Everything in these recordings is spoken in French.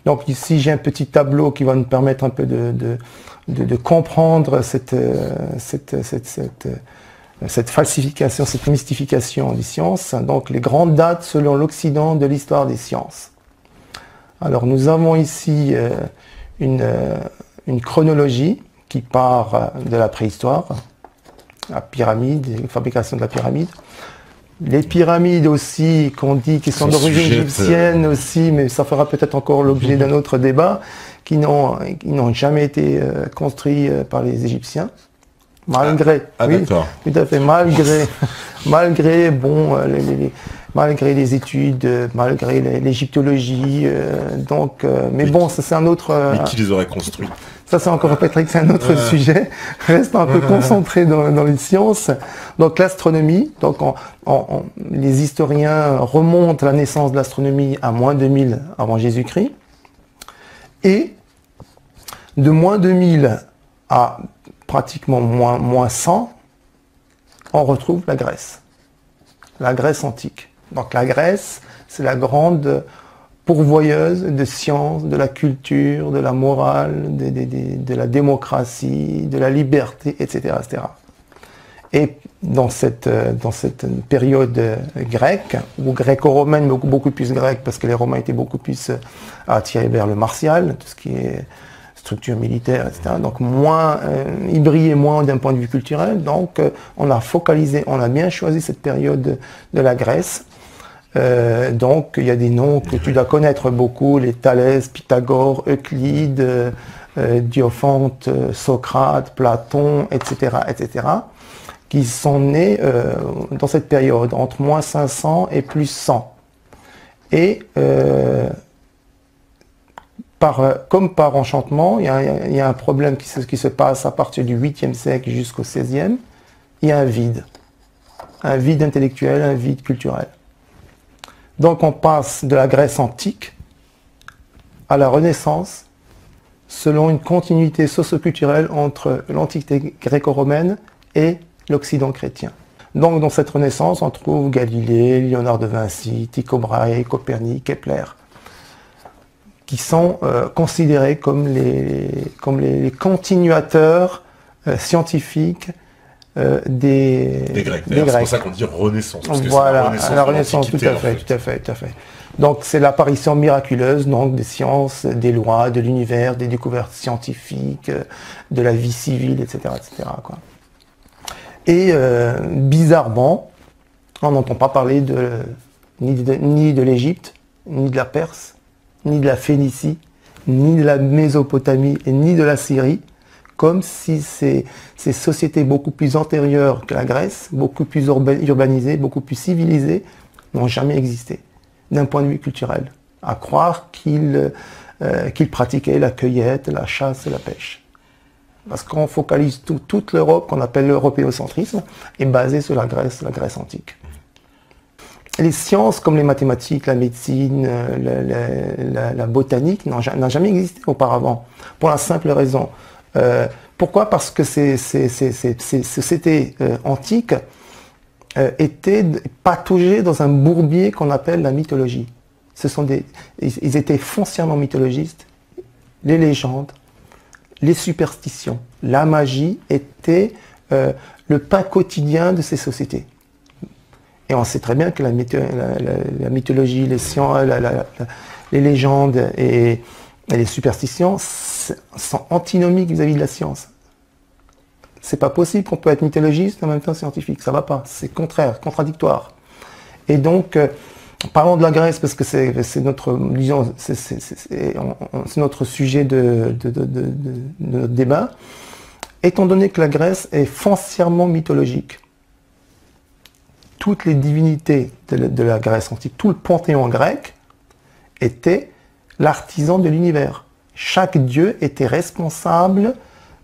Donc ici, j'ai un petit tableau qui va nous permettre un peu de comprendre cette falsification, cette mystification des sciences. Donc les grandes dates selon l'Occident de l'histoire des sciences. Alors nous avons ici une chronologie qui part de la préhistoire, la pyramide, la fabrication de la pyramide. Les pyramides aussi, qu'on dit qu'ils sont d'origine égyptienne aussi, mais ça fera peut-être encore l'objet d'un autre débat, qui n'ont jamais été construits par les Égyptiens. Malgré, oui, tout à fait, malgré bon, malgré les études, malgré l'égyptologie, mais bon, ça c'est un autre. Mais qui les aurait construits? Ça c'est encore peut-être c'est un autre sujet. Reste un peu concentré dans les sciences. Donc l'astronomie, donc les historiens remontent la naissance de l'astronomie à moins 2000 avant Jésus-Christ, et de moins 2000 à pratiquement moins 100, on retrouve la Grèce antique. Donc la Grèce, c'est la grande pourvoyeuse de sciences, de la culture, de la morale, de la démocratie, de la liberté, etc., etc. Et dans cette période grecque, ou gréco-romaine, mais beaucoup plus grecque, parce que les Romains étaient beaucoup plus attirés vers le martial, tout ce qui est structure militaire, etc. Donc ils brillaient moins d'un point de vue culturel. Donc on a bien choisi cette période de la Grèce. Donc il y a des noms que tu dois connaître beaucoup, les Thalès, Pythagore, Euclide, Diophante, Socrate, Platon, etc., etc., qui sont nés dans cette période, entre moins 500 et plus 100. Et comme par enchantement, il y a un problème qui se passe à partir du 8e siècle jusqu'au 16e, il y a un vide intellectuel, un vide culturel. Donc on passe de la Grèce antique à la Renaissance, selon une continuité socio-culturelle entre l'Antiquité gréco-romaine et l'Occident chrétien. Donc dans cette Renaissance, on trouve Galilée, Léonard de Vinci, Tycho Brahe, Copernic, Kepler, qui sont considérés comme les continuateurs scientifiques des Grecs. C'est pour ça qu'on dit Renaissance. Parce que voilà, la Renaissance, tout à fait. Donc c'est l'apparition miraculeuse des sciences, des lois, de l'univers, des découvertes scientifiques, de la vie civile, etc., etc., quoi. Et bizarrement, on n'entend pas parler ni de l'Égypte, ni de la Perse, ni de la Phénicie, ni de la Mésopotamie, et ni de la Syrie, comme si ces sociétés beaucoup plus antérieures que la Grèce, beaucoup plus urbanisées, beaucoup plus civilisées, n'ont jamais existé, d'un point de vue culturel, à croire qu'ils pratiquaient la cueillette, la chasse et la pêche. Parce qu'on focalise toute l'Europe, qu'on appelle l'européocentrisme, est basée sur la Grèce antique. Les sciences comme les mathématiques, la médecine, la botanique n'ont jamais existé auparavant, pour la simple raison. Pourquoi? Parce que ces sociétés antiques étaient pataugées dans un bourbier qu'on appelle la mythologie. Ils étaient foncièrement mythologistes. Les légendes, les superstitions, la magie étaient le pain quotidien de ces sociétés. Et on sait très bien que la mythologie, les sciences, les légendes et les superstitions sont antinomiques vis-à-vis de la science. C'est pas possible qu'on peut être mythologiste et en même temps scientifique, ça va pas, c'est contradictoire. Et donc, parlons de la Grèce parce que c'est notre, disons, c'est notre sujet de notre débat. Étant donné que la Grèce est foncièrement mythologique, toutes les divinités de la Grèce antique, tout le panthéon grec était l'artisan de l'univers. Chaque dieu était responsable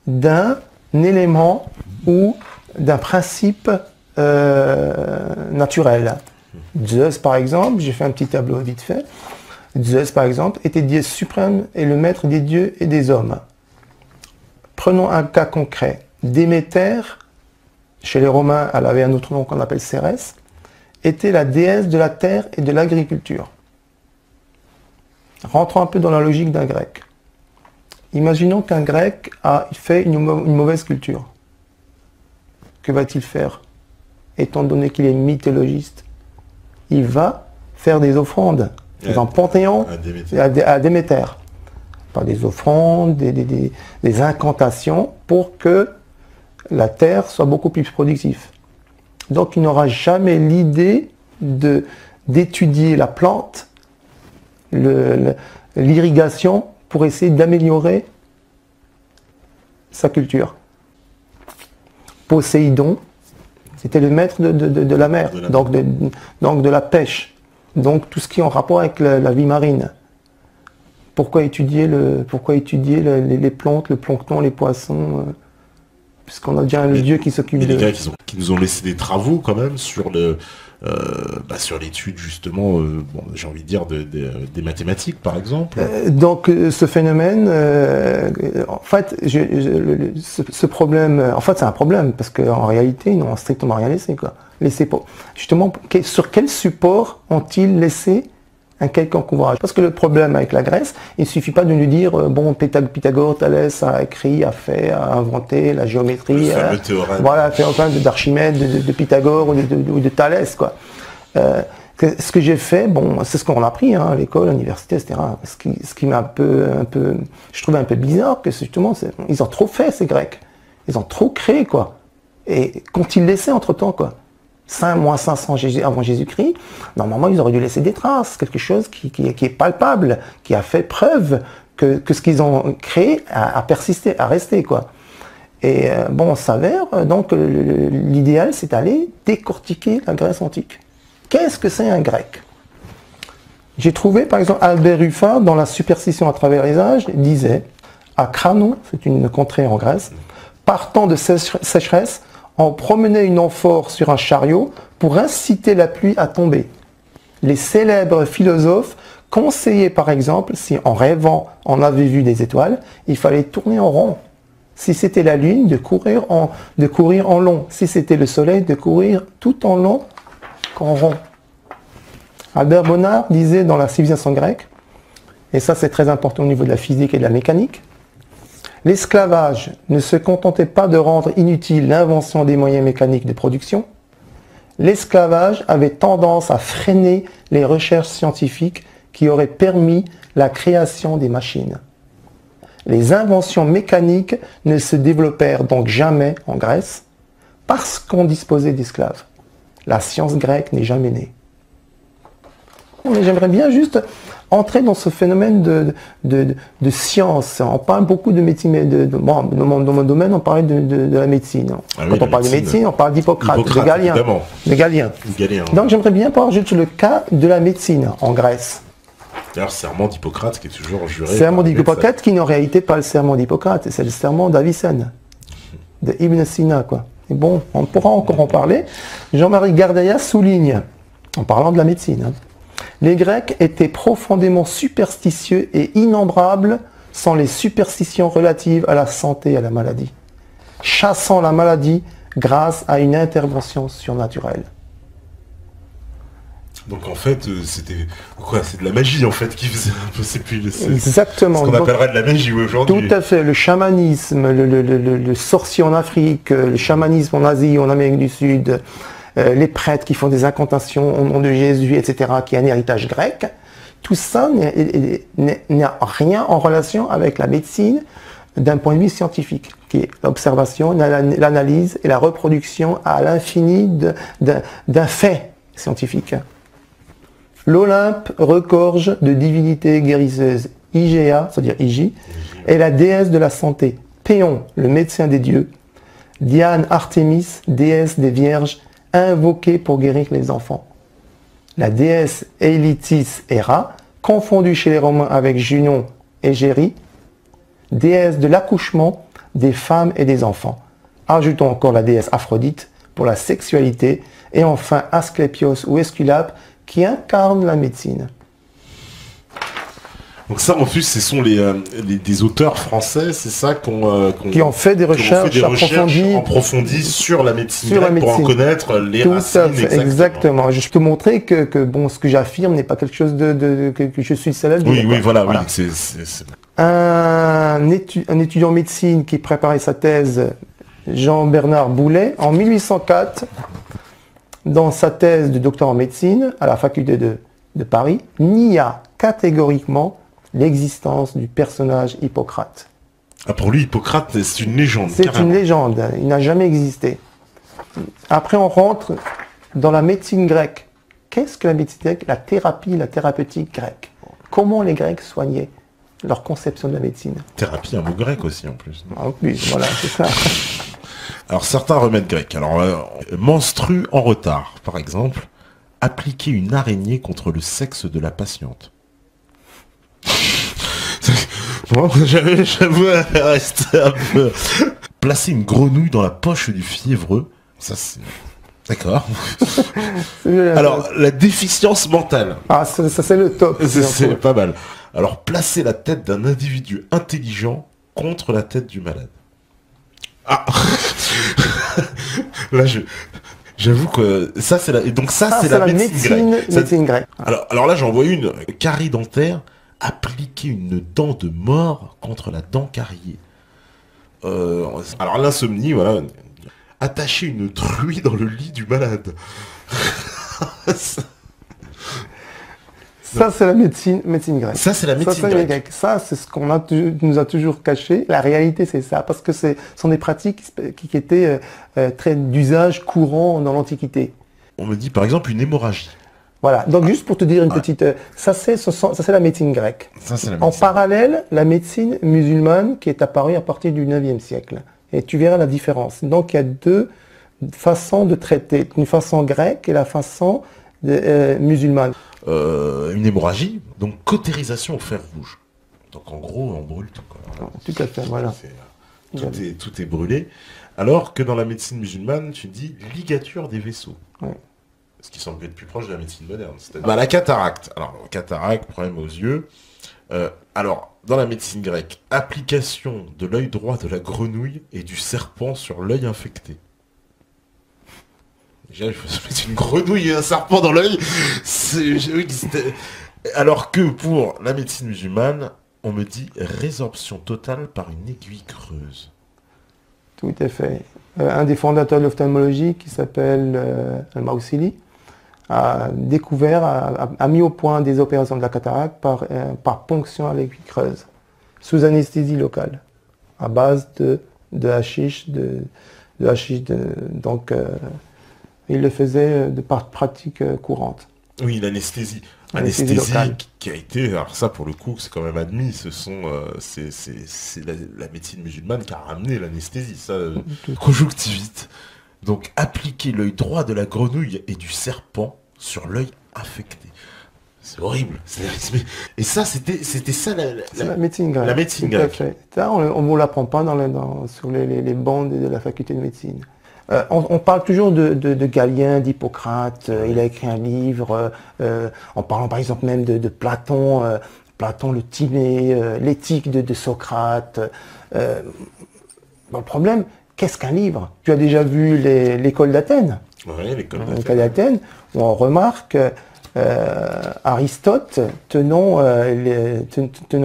d'un élément ou d'un principe naturel. Zeus, par exemple, j'ai fait un petit tableau vite fait. Zeus, par exemple, était dieu suprême et le maître des dieux et des hommes. Prenons un cas concret. Déméter, chez les Romains, elle avait un autre nom qu'on appelle Cérès, était la déesse de la terre et de l'agriculture. Rentrons un peu dans la logique d'un grec. Imaginons qu'un grec a fait une mauvaise culture. Que va-t-il faire? Étant donné qu'il est mythologiste, il va faire des offrandes dans un panthéon à Déméter. Par des offrandes, des incantations pour que la terre soit beaucoup plus productive. Donc il n'aura jamais l'idée d'étudier la plante, l'irrigation pour essayer d'améliorer sa culture. Poséidon, c'était le maître de la mer, donc de la pêche, donc tout ce qui est en rapport avec la vie marine. Pourquoi étudier les plantes, le plancton, les poissons, puisqu'on a déjà le dieu qui s'occupe de... Les gars qui nous ont laissé des travaux quand même sur sur l'étude justement, bon, j'ai envie de dire des mathématiques par exemple. Donc ce phénomène, en fait, ce problème, en fait c'est un problème parce qu'en réalité ils n'ont strictement rien laissé quoi. Justement, sur quel support ont-ils laissé un quelconque ouvrage? Parce que le problème avec la Grèce, il ne suffit pas de nous dire bon, Pythagore, Thalès a écrit, a inventé la géométrie, voilà, théorème d'Archimède, de Pythagore ou de Thalès, quoi. Ce que j'ai fait, bon, c'est ce qu'on a appris à l'école, à l'université, etc. Ce qui m'a je trouvais un peu bizarre, que justement, ils ont trop fait ces Grecs, ils ont trop créé, quoi. Et qu'ont-ils laissé entre-temps, quoi? Moins 500 avant Jésus-Christ, normalement ils auraient dû laisser des traces, quelque chose qui est palpable, qui a fait preuve que ce qu'ils ont créé a persisté, a resté quoi. Et bon, on s'avère, donc l'idéal c'est d'aller décortiquer la Grèce antique. Qu'est-ce que c'est un grec? J'ai trouvé par exemple Albert Ruffin dans La superstition à travers les âges, disait à Cranon, c'est une contrée en Grèce, partant de sécheresse, on promenait une amphore sur un chariot pour inciter la pluie à tomber. Les célèbres philosophes conseillaient par exemple, si en rêvant on avait vu des étoiles, il fallait tourner en rond. Si c'était la lune, de courir en long. Si c'était le soleil, de courir tout en long qu'en rond. Albert Bonnard disait dans la civilisation grecque, et ça c'est très important au niveau de la physique et de la mécanique, l'esclavage ne se contentait pas de rendre inutile l'invention des moyens mécaniques de production. L'esclavage avait tendance à freiner les recherches scientifiques qui auraient permis la création des machines. Les inventions mécaniques ne se développèrent donc jamais en Grèce parce qu'on disposait d'esclaves. La science grecque n'est jamais née. Mais j'aimerais bien juste entrer dans ce phénomène de science. On parle beaucoup de médecine, bon, dans mon domaine, on parlait de la médecine. Ah oui, quand on parle de médecine, on parle d'Hippocrate, de Galien. Donc j'aimerais bien parler juste le cas de la médecine en Grèce. D'ailleurs, serment d'Hippocrate qui est toujours juré. Serment d'Hippocrate qui n'est en réalité pas le serment d'Hippocrate, c'est le serment d'Avicenne, de Ibn Sina, quoi. Et bon, on pourra encore en parler. Jean-Marie Gardaya souligne, en parlant de la médecine, hein, les Grecs étaient profondément superstitieux et innombrables sont les superstitions relatives à la santé et à la maladie, chassant la maladie grâce à une intervention surnaturelle. Donc en fait, c'était quoi? C'est de la magie en fait qui faisait un peu exactement. Ce qu'on appellerait de la magie aujourd'hui. Tout à fait. Le chamanisme, le sorcier en Afrique, le chamanisme en Asie, en Amérique du Sud, les prêtres qui font des incantations au nom de Jésus, etc., qui est un héritage grec, tout ça n'a rien en relation avec la médecine d'un point de vue scientifique, qui est l'observation, l'analyse et la reproduction à l'infini d'un fait scientifique. L'Olympe regorge de divinités guérisseuses. Igéa, c'est-à-dire Igi, est la déesse de la santé. Péon, le médecin des dieux. Diane Artémis, déesse des vierges, invoquée pour guérir les enfants. La déesse Eilitis Héra, confondue chez les Romains avec Junon et Géry, déesse de l'accouchement des femmes et des enfants. Ajoutons encore la déesse Aphrodite pour la sexualité, et enfin Asclépios ou Esculape qui incarne la médecine. Donc ça, en plus, ce sont des auteurs français, c'est ça, qui ont fait des recherches approfondies sur la médecine grecque pour en connaître les racines exactement. Je peux montrer que bon, ce que j'affirme n'est pas quelque chose que je suis le seul à dire. Oui, voilà. Oui, Un étudiant en médecine qui préparait sa thèse, Jean-Bernard Boulet, en 1804, dans sa thèse de docteur en médecine à la faculté de Paris, nia catégoriquement l'existence du personnage Hippocrate. Ah, pour lui, Hippocrate, c'est une légende. C'est une légende, il n'a jamais existé. Après, on rentre dans la médecine grecque. Qu'est-ce que la médecine grecque? La thérapie, la thérapeutique grecque. Comment les Grecs soignaient leur conception de la médecine? Thérapie, un mot grec aussi, en plus. En plus, voilà, c'est ça. Alors, certains remèdes grecs. Alors, menstrue en retard, par exemple, appliquer une araignée contre le sexe de la patiente. Bon, j'avoue, rester un peu. Placer une grenouille dans la poche du fiévreux. Ça, c'est. D'accord. Alors, la déficience mentale. Ah, ça c'est le top. C'est pas mal. Alors, placer la tête d'un individu intelligent contre la tête du malade. Ah. Là, j'avoue que ça, c'est la. Et donc, ça c'est la médecine grecque. Alors là, j'en vois une. Carie dentaire. Appliquer une dent de mort contre la dent cariée. Alors l'insomnie, voilà. Attacher une truie dans le lit du malade. Ça, c'est la médecine grecque. Ça, c'est la médecine grecque. Ça, c'est ce qu'on nous a toujours caché. La réalité, c'est ça. Parce que ce sont des pratiques qui étaient très d'usage courant dans l'Antiquité. On me dit, par exemple, une hémorragie. Voilà, donc juste pour te dire une petite... Ça, c'est la médecine grecque. En parallèle, la médecine musulmane qui est apparue à partir du 9e siècle. Et tu verras la différence. Donc, il y a deux façons de traiter. Une façon grecque et la façon musulmane. Une hémorragie, donc cautérisation au fer rouge. Donc, en gros, on brûle tout. Quoi. Tout à fait, voilà. Tout est brûlé. Alors que dans la médecine musulmane, tu dis ligature des vaisseaux. Ouais. Ce qui semble être plus proche de la médecine moderne. La cataracte. Alors, cataracte, problème aux yeux. Alors, dans la médecine grecque, application de l'œil droit de la grenouille et du serpent sur l'œil infecté. Déjà, il faut se mettre une grenouille et un serpent dans l'œil. Alors que pour la médecine musulmane, on me dit résorption totale par une aiguille creuse. Tout à fait. Un des fondateurs de l'ophtalmologie, qui s'appelle Al-Mawsili, a découvert, a mis au point des opérations de la cataracte par ponction à l'aiguille creuse, sous anesthésie locale, à base de hashish, donc il le faisait par pratique courante. Oui, l'anesthésie. Anesthésie qui a été, alors ça pour le coup c'est quand même admis, c'est la médecine musulmane qui a ramené l'anesthésie, ça, conjonctivite. Donc appliquer l'œil droit de la grenouille et du serpent sur l'œil affecté. C'est horrible. Et ça, c'était ça la médecine grecque. La médecine grecque. Ça, on ne l'apprend pas sur les bancs de la faculté de médecine. On parle toujours de Galien, d'Hippocrate. Il a écrit un livre en parlant par exemple même de Platon, Platon le Timée, l'éthique de Socrate. Le problème, qu'est-ce qu'un livre? Tu as déjà vu l'école d'Athènes? Oui, l'école d'Athènes, où on remarque Aristote tenant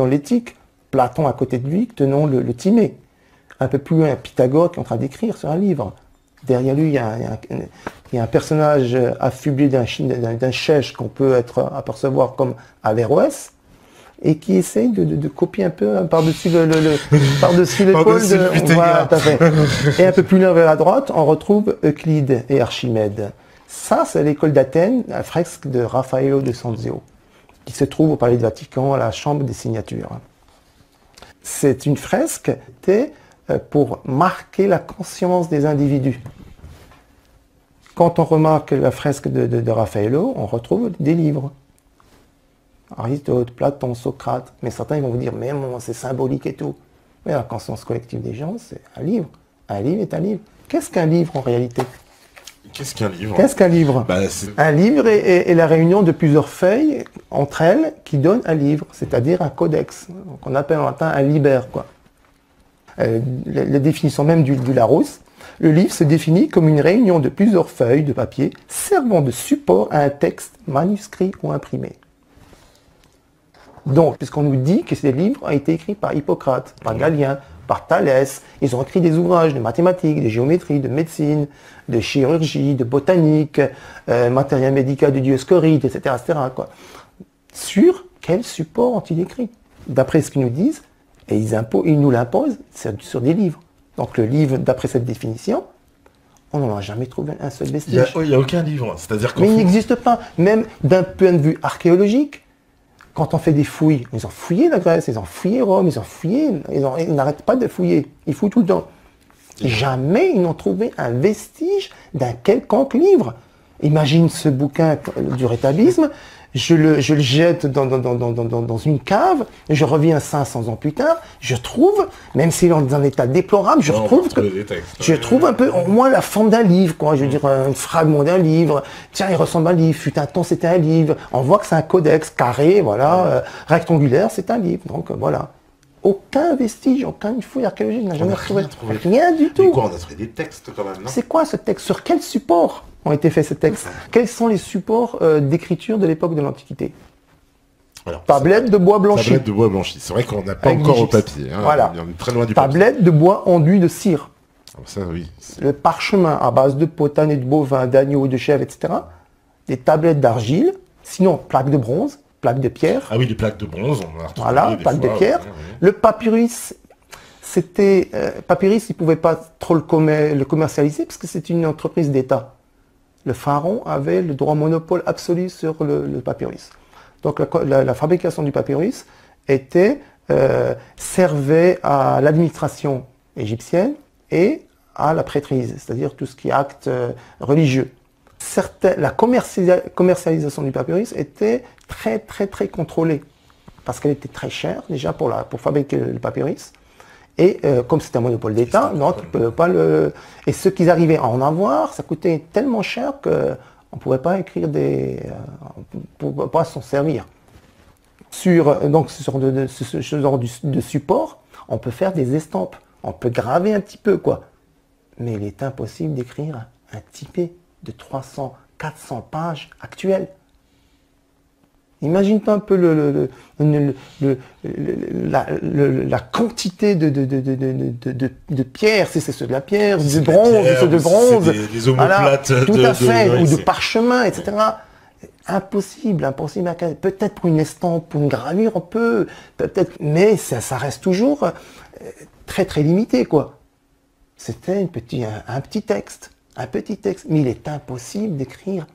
l'éthique, Platon à côté de lui tenant le Timée. Un peu plus loin, Pythagore qui est en train d'écrire sur un livre. Derrière lui, il y a un personnage affublé d'un chèche qu'on peut apercevoir comme Averroès, et qui essaye de copier un peu par-dessus l'épaule. Voilà, et un peu plus loin vers la droite, on retrouve Euclide et Archimède. Ça, c'est l'école d'Athènes, la fresque de Raffaello de Sanzio, qui se trouve au Palais du Vatican, à la Chambre des Signatures. C'est une fresque pour marquer la conscience des individus. Quand on remarque la fresque de Raffaello, on retrouve des livres. Aristote, Platon, Socrate, mais certains ils vont vous dire, mais bon, c'est symbolique et tout. Mais la conscience collective des gens, c'est un livre. Un livre est un livre. Qu'est-ce qu'un livre en réalité? Qu'est-ce qu'un livre? Qu'est-ce qu'un livre? Un livre est la réunion de plusieurs feuilles entre elles qui donnent un livre, c'est-à-dire un codex, qu'on appelle en latin un liber, quoi. La définition même du Larousse, le livre se définit comme une réunion de plusieurs feuilles de papier servant de support à un texte manuscrit ou imprimé. Donc, puisqu'on nous dit que ces livres ont été écrits par Hippocrate, par Galien, par Thalès, ils ont écrit des ouvrages de mathématiques, de géométrie, de médecine, de chirurgie, de botanique, matériel médical de Dioscoride, etc., quoi. Sur quel support ont-ils écrit? D'après ce qu'ils nous disent, et ils nous l'imposent sur des livres. Donc le livre, d'après cette définition, on n'en a jamais trouvé un seul vestige. Il n'y a aucun livre. C'est-à-dire Mais il n'existe pas. Même d'un point de vue archéologique, quand on fait des fouilles, ils ont fouillé la Grèce, ils ont fouillé Rome, ils ont fouillé, ils n'arrêtent pas de fouiller. Ils fouillent tout le temps. Jamais ils n'ont trouvé un vestige d'un quelconque livre. Imagine ce bouquin du rétablisme, je le jette dans une cave, je reviens 500 ans plus tard, je trouve, même s'il est dans un état déplorable, je trouve un peu, au moins la forme d'un livre, quoi. Je veux dire, un fragment d'un livre. Tiens, il ressemble à un livre. Fut un temps, c'était un livre. On voit que c'est un codex carré, voilà, rectangulaire, c'est un livre. Donc voilà. Aucun vestige, aucune fouille archéologique n'a jamais retrouvé. Rien du tout. Mais quoi, on a trouvé des textes quand même, non? C'est quoi ce texte? Sur quel support ont été faits ces textes? Quels sont les supports d'écriture de l'époque de l'Antiquité? Tablette de bois blanchi. Tablette de bois blanchi. C'est vrai qu'on n'a pas encore au papier. Hein. Voilà. On est très loin du papier. Tablette de bois enduit de cire. Ça, oui. Le parchemin à base de potane et de bovin, d'agneau, de chèvre, etc. Des tablettes d'argile. Sinon, plaques de bronze, plaques de pierre. Ah oui, les plaques de bronze, on en a retrouvé. Voilà, plaques de pierre. Ouais. Le papyrus, c'était... papyrus, ils ne pouvaient pas trop le commercialiser parce que c'est une entreprise d'État. Le pharaon avait le droit monopole absolu sur le papyrus. Donc la fabrication du papyrus servait à l'administration égyptienne et à la prêtrise, c'est-à-dire tout ce qui est acte religieux. La commercialisation du papyrus était très très très contrôlée parce qu'elle était très chère déjà pour fabriquer le papyrus. Et comme c'était un monopole d'État, donc ils ne pouvaient pas le... Et ce qu'ils arrivaient à en avoir, ça coûtait tellement cher qu'on ne pouvait pas écrire on ne pouvait pas s'en servir. Sur ce genre de support, on peut faire des estampes, on peut graver un petit peu, quoi. Mais il est impossible d'écrire un typé de 300, 400 pages actuelles. Imagine-toi un peu la quantité de pierres, c'est de la pierre, de bronze, des omoplates, voilà, tout à fait, ou de parchemin, etc. Impossible. Peut-être pour une estampe, pour une gravure, on peut, peut-être, mais ça reste toujours très très limité, quoi. C'était un petit texte, mais il est impossible d'écrire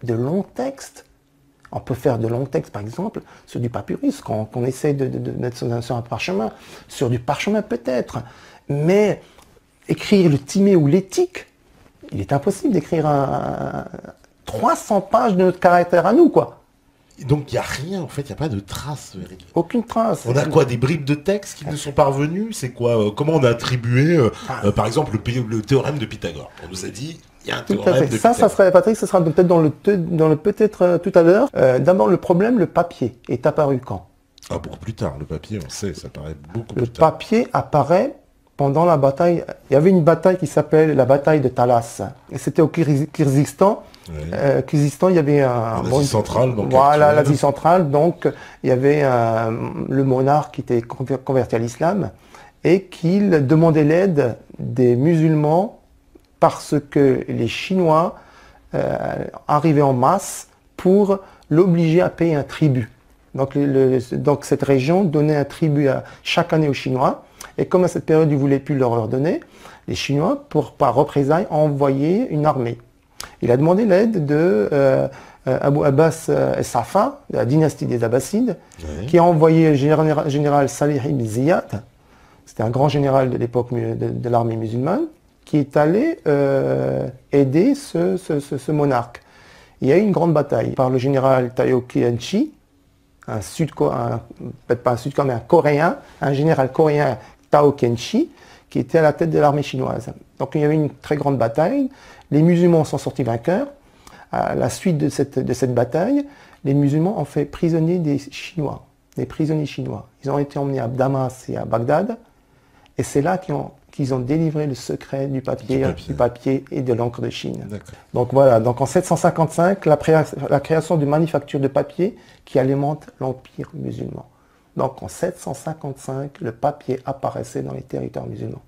de longs textes. On peut faire de longs textes, par exemple, sur du papyrus, qu'on essaie de mettre sur un parchemin. Sur du parchemin, peut-être. Mais écrire le Timée ou l'éthique, il est impossible d'écrire 300 pages de notre caractère à nous, quoi. Donc il n'y a rien, en fait, il n'y a pas de traces, Eric. Aucune trace. On a quoi, des bribes de textes qui nous sont parvenus? C'est quoi comment on a attribué, par exemple, le théorème de Pythagore? On nous a dit... Tout à fait. Ça serait, Patrick, ça sera peut-être dans le peut-être tout à l'heure. D'abord, le problème, le papier est apparu quand? Ah, beaucoup plus tard. Le papier, on sait, ça paraît beaucoup plus tard. Le papier apparaît pendant la bataille. Il y avait une bataille qui s'appelle la bataille de Talas. C'était au Kyrgyzstan. Oui. Kyrgyzstan, il y avait en Asie centrale. Donc voilà, l'Asie centrale. Donc, il y avait le monarque qui était converti à l'islam et qu'il demandait l'aide des musulmans parce que les Chinois arrivaient en masse pour l'obliger à payer un tribut. Donc, cette région donnait un tribut chaque année aux Chinois. Et comme à cette période, ils ne voulaient plus leur donner, les Chinois, par représailles, ont envoyé une armée. Il a demandé l'aide de Abu Abbas Safa, de la dynastie des Abbassides, oui, qui a envoyé le général Salih ibn Ziyad, c'était un grand général de l'époque de l'armée musulmane, qui est allé aider ce monarque. Il y a eu une grande bataille par le général Tao Kenchi, peut-être pas un Sud-Coréen, mais un Coréen, un général coréen Tao Kenchi, qui était à la tête de l'armée chinoise. Donc il y avait une très grande bataille, les musulmans sont sortis vainqueurs. À la suite de cette bataille, les musulmans ont fait prisonnier des Chinois, des prisonniers chinois. Ils ont été emmenés à Damas et à Bagdad, et c'est là qu'ils ont délivré le secret du papier et de l'encre de Chine. Donc voilà, donc en 755, la création d'une manufacture de papier qui alimente l'empire musulman. Donc en 755, le papier apparaissait dans les territoires musulmans.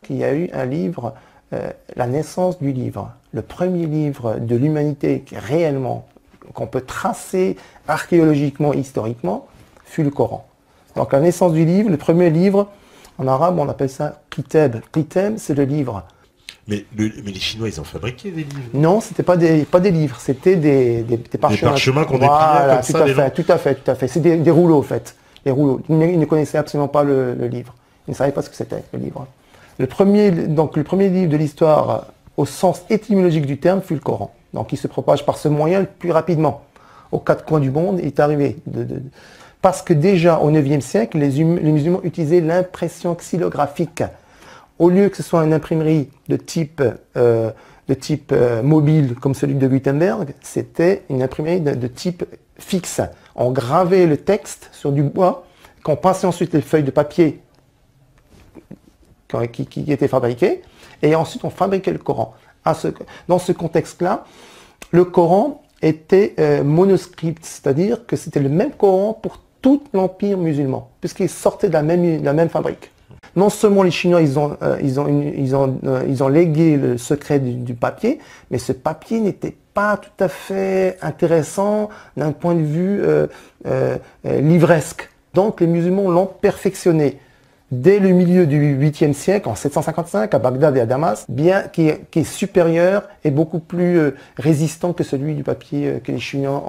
Il y a eu un livre, la naissance du livre, le premier livre de l'humanité qui réellement, qu'on peut tracer archéologiquement, historiquement, fut le Coran. Donc la naissance du livre, le premier livre, en arabe on appelle ça Kitab. Kitab, c'est le livre. Mais les Chinois, ils ont fabriqué des livres? Non, c'était pas des livres, c'était des parchemins. Des parchemins qu'on dépliait comme ça, tout à fait. C'est des rouleaux, en fait. Des rouleaux. Ils ne connaissaient absolument pas le livre. Ils ne savaient pas ce que c'était, le livre. Le premier livre de l'histoire, au sens étymologique du terme, fut le Coran. Donc il se propage par ce moyen le plus rapidement. Aux quatre coins du monde, il est arrivé. Parce que déjà, au IXe siècle, les musulmans utilisaient l'impression xylographique. Au lieu que ce soit une imprimerie de type mobile, comme celui de Gutenberg, c'était une imprimerie de type fixe. On gravait le texte sur du bois, qu'on passait ensuite les feuilles de papier qui étaient fabriquées, et ensuite on fabriquait le Coran. Dans ce contexte-là, le Coran était monoscript, c'est-à-dire que c'était le même Coran pour tout l'empire musulman, puisqu'il sortait de la même fabrique. Non seulement les Chinois ils ont légué le secret du papier, mais ce papier n'était pas tout à fait intéressant d'un point de vue livresque. Donc les musulmans l'ont perfectionné. Dès le milieu du 8e siècle, en 755, à Bagdad et à Damas, qui est supérieur et beaucoup plus résistant que celui du papier que les Chinois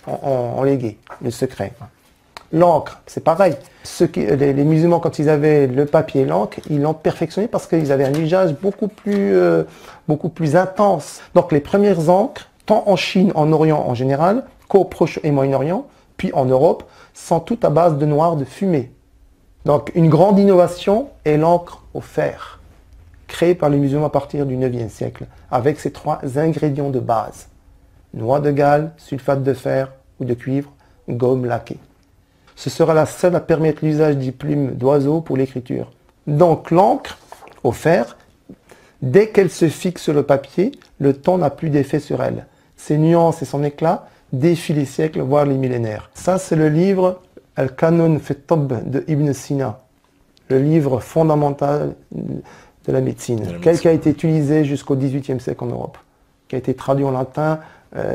ont légué, le secret. L'encre, c'est pareil. Les musulmans, quand ils avaient le papier et l'encre, ils l'ont perfectionné parce qu'ils avaient un usage beaucoup plus intense. Donc les premières encres, tant en Chine, en Orient en général, qu'au Proche et Moyen-Orient, puis en Europe, sont toutes à base de noir de fumée. Donc une grande innovation est l'encre au fer, créée par les musulmans à partir du 9e siècle, avec ces trois ingrédients de base. Noix de Galles, sulfate de fer ou de cuivre, gomme laquée. Ce sera la seule à permettre l'usage des plumes d'oiseaux pour l'écriture. Donc l'encre au fer, dès qu'elle se fixe sur le papier, le temps n'a plus d'effet sur elle. Ses nuances et son éclat défient les siècles, voire les millénaires. Ça, c'est le livre Al-Qanon fi Tabb de Ibn Sina, le livre fondamental de la médecine, qui a été utilisé jusqu'au XVIIIe siècle en Europe, qui a été traduit en latin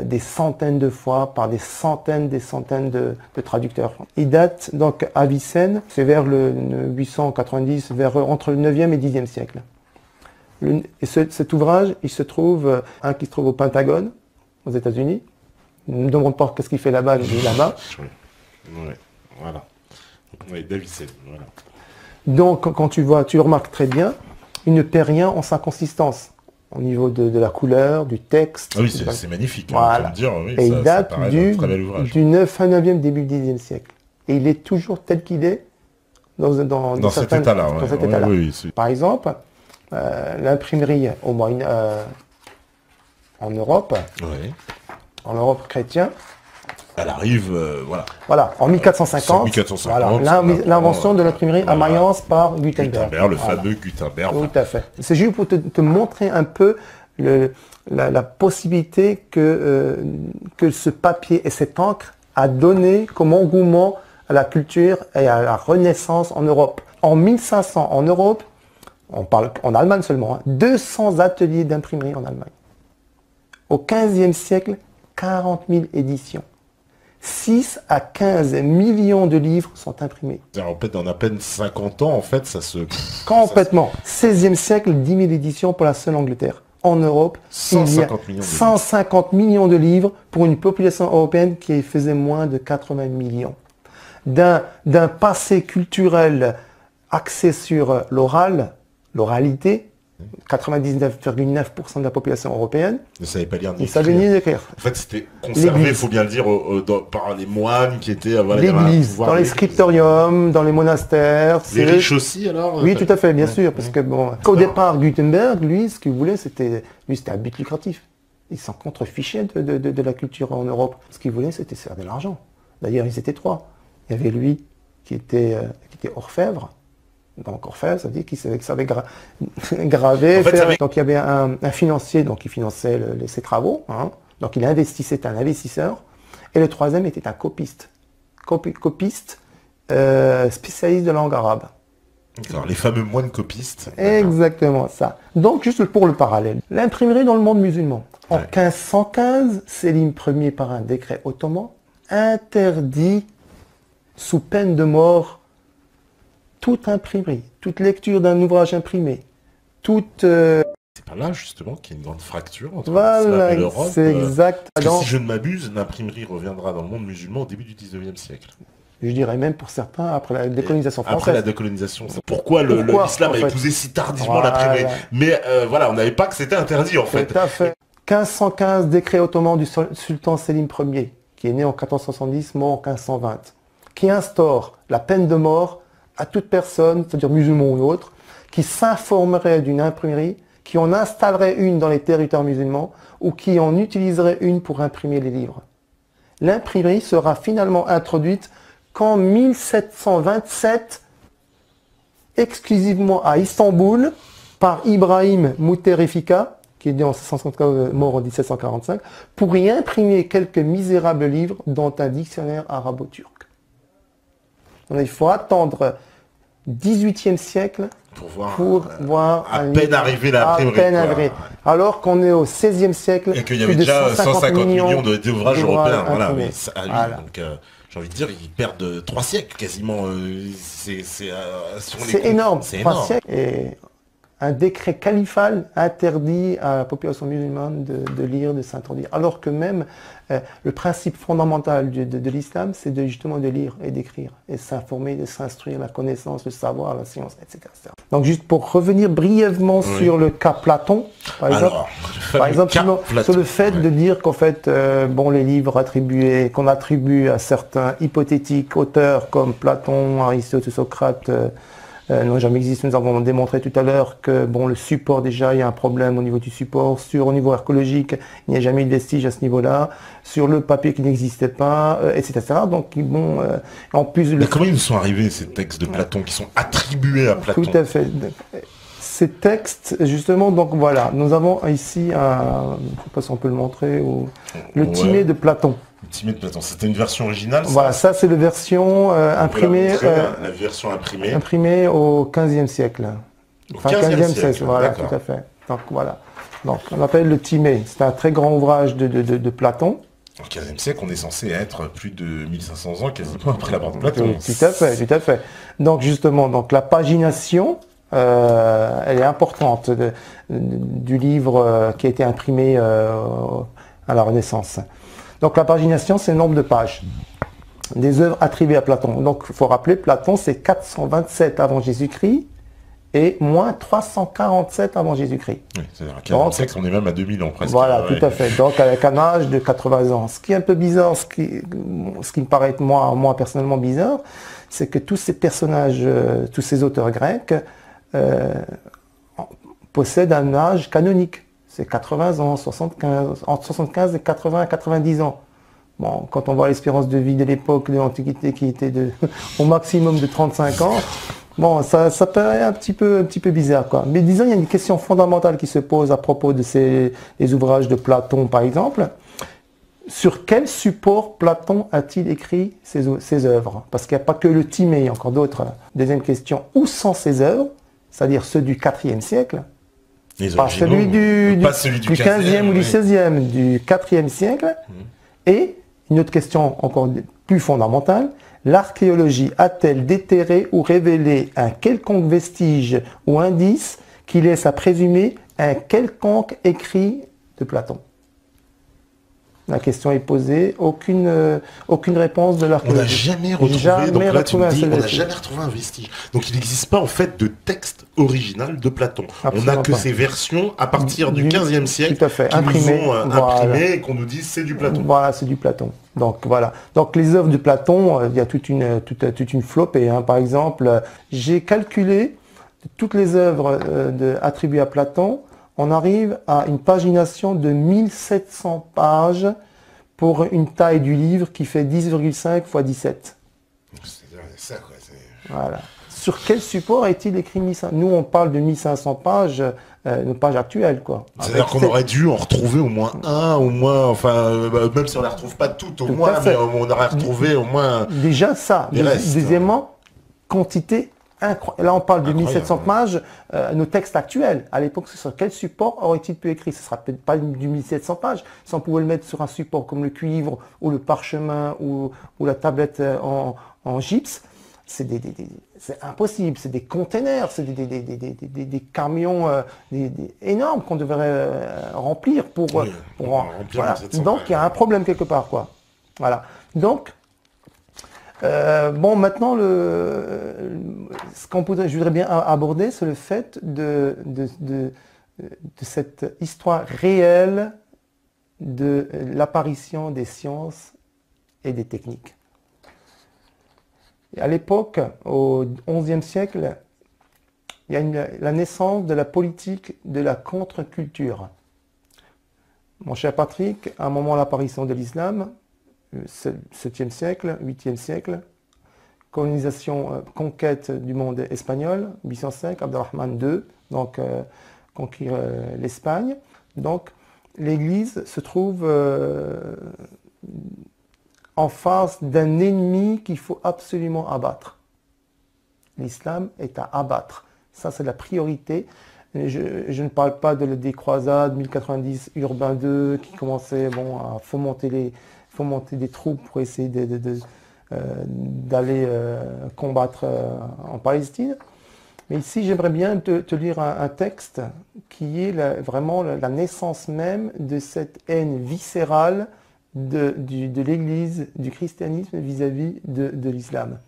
des centaines de fois par des centaines de traducteurs. Il date donc à Avicenne, c'est vers le 890, entre le 9e et 10e siècle. Et cet ouvrage, il se trouve au Pentagone, aux États-Unis. Ne me demande pas qu'est-ce qu'il fait là-bas, je dis là-bas. Ouais, voilà. Oui, d'Avicenne, voilà. Donc, quand tu le remarques très bien, il ne perd rien en sa consistance. Au niveau de la couleur, du texte. Ah oui, c'est magnifique. Voilà. Dire, oui, et il date du fin 9e, début 10e siècle. Et il est toujours tel qu'il est dans cet état-là. Oui, par exemple, l'imprimerie en Europe, en Europe chrétienne, elle arrive, Voilà, en 1450. 1450. Voilà, l'invention de l'imprimerie à Mayence par Gutenberg. Le fameux Gutenberg. Tout à fait. C'est juste pour te montrer un peu la possibilité que ce papier et cette encre a donné comme engouement à la culture et à la Renaissance en Europe. En 1500, en Europe, on parle en Allemagne seulement, 200 ateliers d'imprimerie en Allemagne. Au XVe siècle, 40 000 éditions. 6 à 15 millions de livres sont imprimés. En à peine 50 ans, en fait, ça se... Complètement. 16e siècle, 10 000 éditions pour la seule Angleterre. En Europe, 150 millions de livres pour une population européenne qui faisait moins de 80 millions. D'un passé culturel axé sur l'oralité, 99,9% de la population européenne ne savait pas lire ni écrire. Ils savaient ni écrire. En fait, c'était conservé, il faut bien le dire, par les moines qui étaient... L'Église, dans les scriptoriums, dans les monastères. Les riches aussi, alors? Oui, tout à fait, bien sûr. Parce que, bon, au départ, Gutenberg, lui, ce qu'il voulait, c'était un but lucratif. Il s'en contrefichait de la culture en Europe. Ce qu'il voulait, c'était faire de l'argent. D'ailleurs, ils étaient trois. Il y avait lui, qui était orfèvre. Donc orfèvre, ça veut dire qu'il savait graver. En fait, Donc il y avait un financier donc, qui finançait ses travaux. Hein. Donc il investissait, c'était un investisseur. Et le troisième était un copiste. Copiste spécialiste de langue arabe. Alors, les fameux moines copistes. Exactement ça. Donc juste pour le parallèle, l'imprimerie dans le monde musulman. En 1515, Sélim Ier, par un décret ottoman, interdit sous peine de mort toute imprimerie, toute lecture d'un ouvrage imprimé, toute... C'est par là, justement, qu'il y a une grande fracture entre l'islam et l'Europe. C'est exact. Parce que si je ne m'abuse, l'imprimerie reviendra dans le monde musulman au début du 19e siècle. Je dirais même pour certains, après la décolonisation française. Après la décolonisation. Pourquoi l'islam a épousé si tardivement l'imprimerie? Mais voilà, on n'avait pas que c'était interdit, en fait. Tout à fait. 1515, décret ottoman du sultan Sélim Ier, qui est né en 1470, mort en 1520, qui instaure la peine de mort à toute personne, c'est-à-dire musulman ou autre, qui s'informerait d'une imprimerie, qui en installerait une dans les territoires musulmans ou qui en utiliserait une pour imprimer les livres. L'imprimerie sera finalement introduite qu'en 1727, exclusivement à Istanbul, par Ibrahim Mouterefika, qui est né en 1654, mort en 1745, pour y imprimer quelques misérables livres, dont un dictionnaire arabo-turc. Il faut attendre 18e siècle pour voir à peine arriver l'imprimerie. Alors qu'on est au 16e siècle. Et qu'il y avait déjà 150 millions d'ouvrages européens. Voilà, oui, voilà. Donc, j'ai envie de dire, ils perdent 3 siècles quasiment. C'est énorme. 3 siècles. Et un décret califal interdit à la population musulmane de lire, de s'introduire. Alors que même le principe fondamental de l'islam, c'est justement de lire et d'écrire, et s'informer, de s'instruire, la connaissance, le savoir, la science, etc. Donc juste pour revenir brièvement sur le cas Platon, par exemple, sur le fait de dire qu'en fait, les livres attribués, qu'on attribue à certains hypothétiques auteurs comme Platon, Aristote, Socrate, n'ont jamais existé. Nous avons démontré tout à l'heure que le support, déjà, il y a un problème au niveau du support. Au niveau archéologique, il n'y a jamais eu de vestige à ce niveau-là. Sur le papier qui n'existait pas, etc. Donc, en plus... Mais comment ils nous sont arrivés, ces textes de Platon, qui sont attribués à Platon? Tout à fait. Ces textes, justement, donc voilà, nous avons ici je ne sais pas si on peut le montrer, le Timée de Platon. Timée de Platon, c'était une version originale? Voilà, ça c'est la version imprimée. La version imprimée. Imprimée au 15e siècle. Au 15e siècle, voilà, tout à fait. Donc voilà. Donc on appelle le Timée. C'est un très grand ouvrage de Platon. Au 15e siècle, on est censé être plus de 1500 ans quasiment après la mort de Platon. Tout à fait. Donc justement, la pagination, elle est importante du livre qui a été imprimé à la Renaissance. Donc la pagination, c'est le nombre de pages des œuvres attribuées à Platon. Donc il faut rappeler, Platon, c'est 427 avant Jésus-Christ et moins 347 avant Jésus-Christ. Oui, c'est-à-dire qu'à 15e siècle, on est même à 2000 ans presque. Voilà, tout à fait. Donc avec un âge de 80 ans. Ce qui est un peu bizarre, ce qui me paraît moi personnellement bizarre, c'est que tous ces personnages, tous ces auteurs grecs possèdent un âge canonique. C'est 80 ans, 75, entre 75 et 80 à 90 ans. Bon, quand on voit l'espérance de vie de l'époque de l'Antiquité qui était au maximum de 35 ans, ça paraît un petit peu bizarre, quoi. Mais disons, il y a une question fondamentale qui se pose à propos de les ouvrages de Platon, par exemple. Sur quel support Platon a-t-il écrit ses œuvres? Parce qu'il n'y a pas que le Timée, il y a encore d'autres. Deuxième question, où sont ses œuvres? C'est-à-dire ceux du IVe siècle? Pas celui du 15e ou du 16e, du 4e siècle. Et une autre question encore plus fondamentale, l'archéologie a-t-elle déterré ou révélé un quelconque vestige ou indice qui laisse à présumer un quelconque écrit de Platon? La question est posée, aucune réponse de On n'a l'archéologie. jamais retrouvé, donc là tu me dis, on n'a jamais retrouvé un vestige. Donc il n'existe pas en fait de texte original de Platon. On n'a que ces versions à partir du 15e siècle tout à fait. qui Imprimées, nous ont imprimé et qu'on nous dit c'est du Platon. Voilà, c'est du Platon. Donc voilà. Donc les œuvres de Platon, il y a toute une flopée. Hein. Par exemple, j'ai calculé toutes les œuvres attribuées à Platon. On arrive à une pagination de 1700 pages pour une taille du livre qui fait 10,5 x 17. C'est ça, quoi. Voilà. Sur quel support est-il écrit 1500 ? Nous, on parle de 1500 pages, nos pages actuelles, quoi. C'est-à-dire qu'on aurait dû en retrouver au moins un, enfin, même si on ne les retrouve pas toutes, au moins, mais on aurait retrouvé au moins... Déjà ça. Deuxièmement, quantité incroyable. Là, on parle de 1700 pages, nos textes actuels. À l'époque, sur quel support aurait-il pu écrire ? Ce ne sera peut-être pas du 1700 pages. Si on pouvait le mettre sur un support comme le cuivre, ou le parchemin, ou la tablette en gypse, c'est impossible. C'est des containers, c'est des camions énormes qu'on devrait remplir pour voilà. Donc, il y a un problème quelque part, quoi. Voilà. Donc, bon, maintenant, ce je voudrais bien aborder, c'est le fait de cette histoire réelle de l'apparition des sciences et des techniques. Et à l'époque, au XIe siècle, il y a la naissance de la politique de la contre-culture. Mon cher Patrick, à un moment de l'apparition de l'islam, 7e siècle, 8e siècle, colonisation, conquête du monde espagnol, 805, Abdelrahman II, donc conquérir l'Espagne. Donc l'Église se trouve en face d'un ennemi qu'il faut absolument abattre. L'islam est à abattre. Ça, c'est la priorité. Je ne parle pas des croisades 1090, Urbain II, qui commençait à fomenter des troupes pour essayer d'aller combattre en Palestine. Mais ici, j'aimerais bien te lire un texte qui est vraiment la naissance même de cette haine viscérale de l'Église, du christianisme vis-à-vis de l'islam.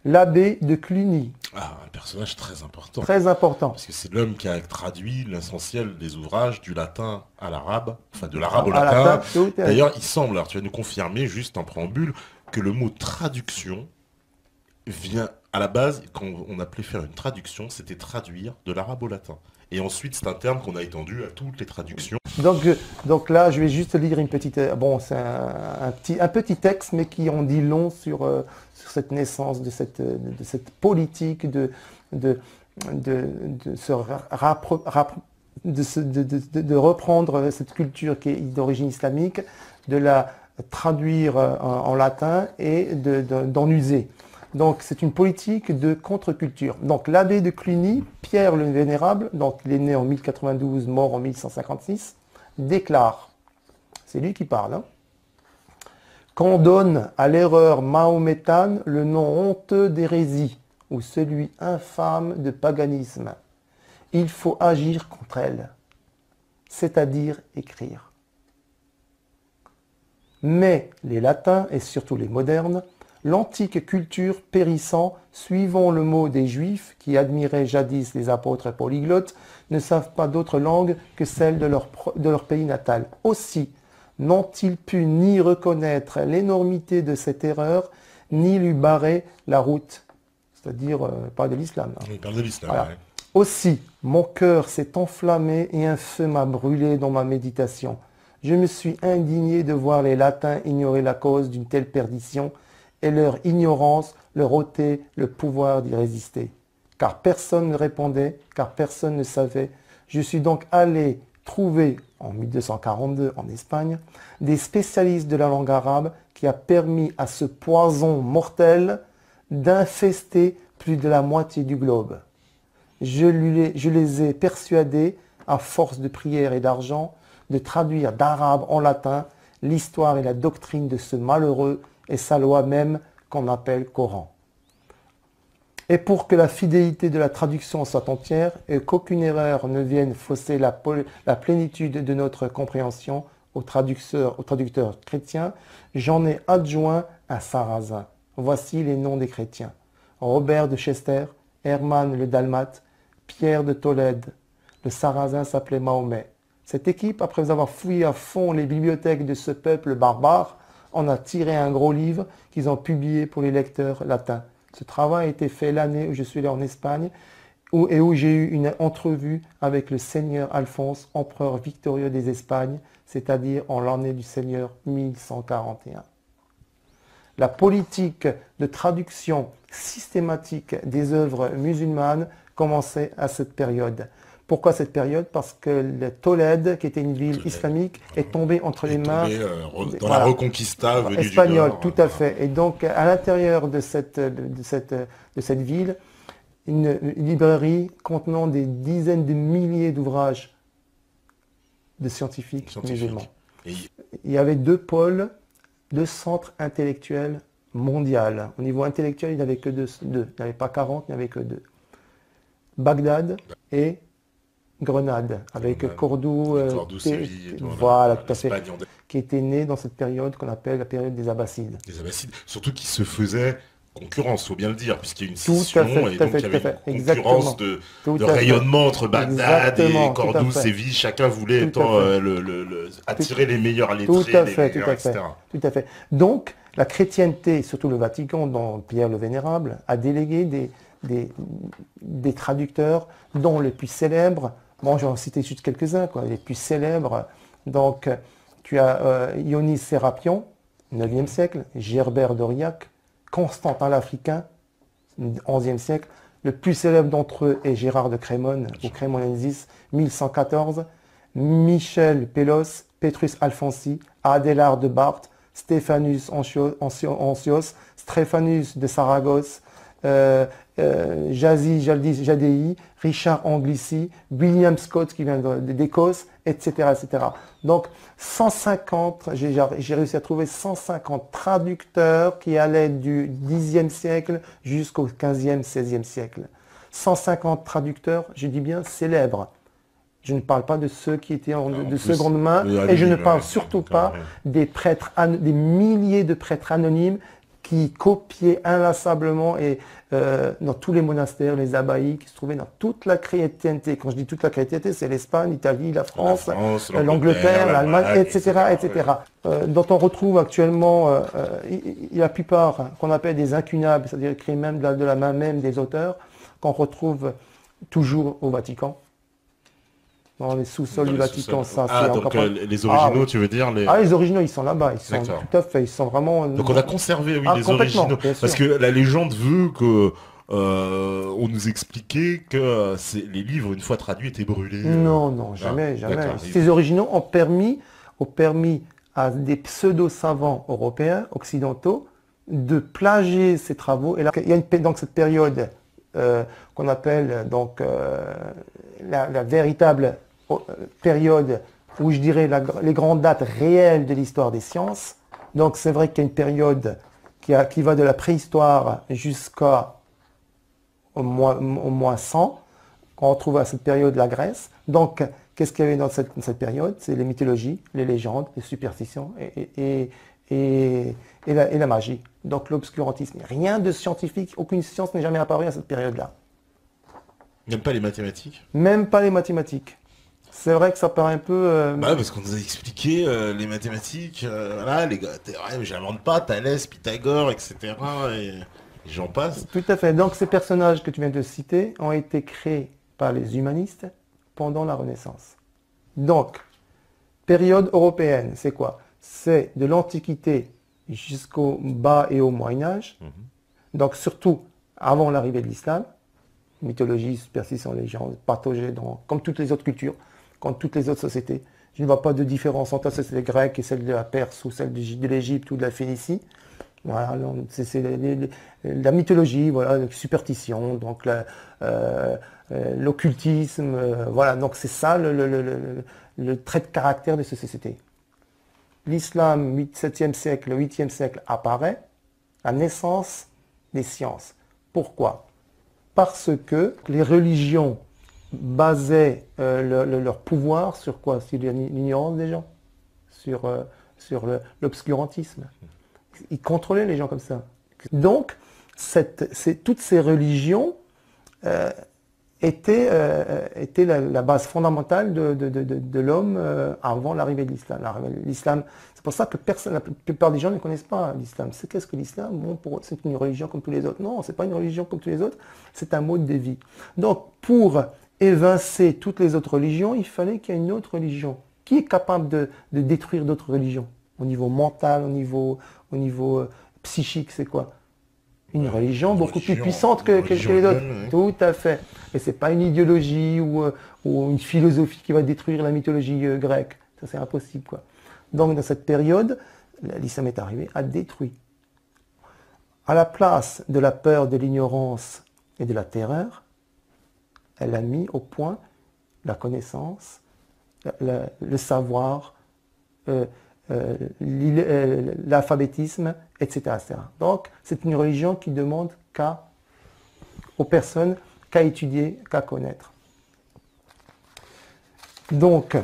L'abbé de Cluny. Ah, un personnage très important. Très important. Parce que c'est l'homme qui a traduit l'essentiel des ouvrages du latin à l'arabe, enfin de l'arabe au latin. D'ailleurs, il semble, alors tu vas nous confirmer juste en préambule, que le mot traduction vient à la base, quand on appelait faire une traduction, c'était traduire de l'arabe au latin. Et ensuite, c'est un terme qu'on a étendu à toutes les traductions. Donc là, je vais juste lire une petite... Bon, c'est un petit texte, mais qui en dit long sur cette naissance de cette politique de reprendre cette culture qui est d'origine islamique, de la traduire en latin et d'en user. Donc c'est une politique de contre-culture. Donc l'abbé de Cluny, Pierre le Vénérable, donc il est né en 1092, mort en 1156, déclare, c'est lui qui parle, qu'on donne à l'erreur mahométane le nom honteux d'hérésie ou celui infâme de paganisme. Il faut agir contre elle, c'est-à-dire écrire. Mais les latins, et surtout les modernes, l'antique culture périssant, suivant le mot des Juifs qui admiraient jadis les apôtres polyglottes, ne savent pas d'autre langue que celle de leur pays natal. Aussi, n'ont-ils pu ni reconnaître l'énormité de cette erreur, ni lui barrer la route. C'est-à-dire, pas de l'islam. Hein. Il parle de l'islam, voilà. Ouais. Aussi, mon cœur s'est enflammé et un feu m'a brûlé dans ma méditation. Je me suis indigné de voir les Latins ignorer la cause d'une telle perdition, et leur ignorance leur ôtait le pouvoir d'y résister. Car personne ne répondait, car personne ne savait. Je suis donc allé trouver, en 1242 en Espagne, des spécialistes de la langue arabe qui a permis à ce poison mortel d'infester plus de la moitié du globe. Je les ai persuadés, à force de prières et d'argent, de traduire d'arabe en latin l'histoire et la doctrine de ce malheureux et sa loi même qu'on appelle Coran. Et pour que la fidélité de la traduction soit entière et qu'aucune erreur ne vienne fausser la plénitude de notre compréhension, au traducteur chrétien, j'en ai adjoint un sarrasin. Voici les noms des chrétiens. Robert de Chester, Hermann le Dalmate, Pierre de Tolède. Le sarrasin s'appelait Mahomet. Cette équipe, après avoir fouillé à fond les bibliothèques de ce peuple barbare, en a tiré un gros livre qu'ils ont publié pour les lecteurs latins. Ce travail a été fait l'année où je suis allé en Espagne et où j'ai eu une entrevue avec le seigneur Alphonse, empereur victorieux des Espagnes, c'est-à-dire en l'année du Seigneur 1141. La politique de traduction systématique des œuvres musulmanes commençait à cette période. Pourquoi cette période? Parce que le Tolède, qui était une ville islamique, est tombée entre les mains dans la Reconquista venue espagnole, du Nord. tout à fait. Et donc, à l'intérieur de cette ville, une librairie contenant des dizaines de milliers d'ouvrages de scientifiques musulmans. Il y avait deux pôles, deux centres intellectuels mondiaux. Au niveau intellectuel, il n'y avait que deux. Il n'y avait pas 40, il n'y avait que deux. Bagdad et Grenade, avec Cordoue, Séville, voilà, tout à fait, qui était né dans cette période qu'on appelle la période des Abbassides. Des Abbassides, surtout qui se faisaient concurrence, faut bien le dire, puisqu'il y a une scission et donc il y avait une concurrence de rayonnement entre Bagdad et Cordoue, Séville, chacun voulait attirer les meilleurs lettrés, etc. Tout à fait. Donc, la chrétienté, surtout le Vatican, dont Pierre le Vénérable, a délégué des traducteurs, dont les plus célèbres, bon, j'en cite juste quelques-uns, les plus célèbres. Donc, tu as Ionis Sérapion, 9e siècle, Gerbert d'Aurillac, Constantin l'Africain, 11e siècle. Le plus célèbre d'entre eux est Gérard de Crémone, ou Crémonensis, 1114, Michel Pélos, Petrus Alfonsi, Adélard de Barthes, Stéphanus Ancios, Stéphanus de Saragosse, Jazi Jadei, Richard Anglici, William Scott qui vient d'Écosse, etc., etc. Donc 150, j'ai réussi à trouver 150 traducteurs qui allaient du 10e siècle jusqu'au 15e, 16e siècle. 150 traduceurs, je dis bien célèbres. Je ne parle pas de ceux qui étaient de seconde main et je ne parle surtout pas des prêtres, des milliers de prêtres anonymes qui copiaient inlassablement et dans tous les monastères, les abbayes qui se trouvaient dans toute la chrétienté. Quand je dis toute la chrétienté, c'est l'Espagne, l'Italie, la France, l'Angleterre, l'Allemagne, etc., etc. Dont on retrouve actuellement la plupart qu'on appelle des incunables, c'est-à-dire écrits même de la main même des auteurs, qu'on retrouve toujours au Vatican. Dans les sous-sols du Vatican, ça. Donc les originaux, tu veux dire les originaux, ils sont là-bas. Ils sont tout à fait. Ils sont vraiment. Donc on a conservé, les originaux. Parce que la légende veut que on nous expliquait que les livres, une fois traduits, étaient brûlés. Non, jamais. Ces originaux ont permis à des pseudo-savants européens, occidentaux, de plagier ces travaux. Et là, il y a donc cette période qu'on appelle donc la véritable période où je dirais les grandes dates réelles de l'histoire des sciences. Donc c'est vrai qu'il y a une période qui va de la préhistoire jusqu'au moins 100, qu'on retrouve à cette période la Grèce. Donc qu'est-ce qu'il y avait dans cette période? C'est les mythologies, les légendes, les superstitions et la magie. Donc l'obscurantisme. Rien de scientifique, aucune science n'est jamais apparue à cette période-là. Même pas les mathématiques? Même pas les mathématiques. C'est vrai que ça paraît un peu... parce qu'on nous a expliqué les mathématiques, voilà, les théorèmes, j'invente pas, Thalès, Pythagore, etc. Et j'en passe. Tout à fait. Donc ces personnages que tu viens de citer ont été créés par les humanistes pendant la Renaissance. Donc, période européenne, c'est quoi? C'est de l'Antiquité jusqu'au bas et au Moyen-Âge. Donc surtout avant l'arrivée de l'islam. Mythologie, superstition, légende, partagée comme toutes les autres cultures, comme toutes les autres sociétés. Je ne vois pas de différence entre la société grecque et celle de la Perse ou celle de l'Égypte ou de la Phénicie. Voilà, c'est la mythologie, voilà, la superstition, donc l'occultisme, voilà, donc c'est ça le trait de caractère de ces sociétés. L'islam, 7e siècle, 8e siècle apparaît, la naissance des sciences. Pourquoi? Parce que les religions basaient leur pouvoir sur quoi? Sur l'ignorance des gens, l'obscurantisme. Ils contrôlaient les gens comme ça. Donc, toutes ces religions étaient la base fondamentale de l'homme avant l'arrivée de l'islam. L'islam, c'est pour ça que la plupart des gens ne connaissent pas l'islam. Qu'est-ce que l'islam? Bon, c'est une religion comme tous les autres. Non, c'est pas une religion comme tous les autres, c'est un mode de vie. Donc, pour évincer toutes les autres religions, il fallait qu'il y ait une autre religion qui est capable de détruire d'autres religions. Au niveau mental, au niveau psychique, c'est quoi? Une religion beaucoup plus puissante que les autres. Tout à fait. Et c'est pas une idéologie ou une philosophie qui va détruire la mythologie grecque. Ça, c'est impossible, quoi. Donc, dans cette période, l'islam est arrivé à détruire. À la place de la peur, de l'ignorance et de la terreur, elle a mis au point la connaissance, le savoir, l'alphabétisme, etc., etc. Donc, c'est une religion qui demande aux personnes qu'à étudier, qu'à connaître. Donc,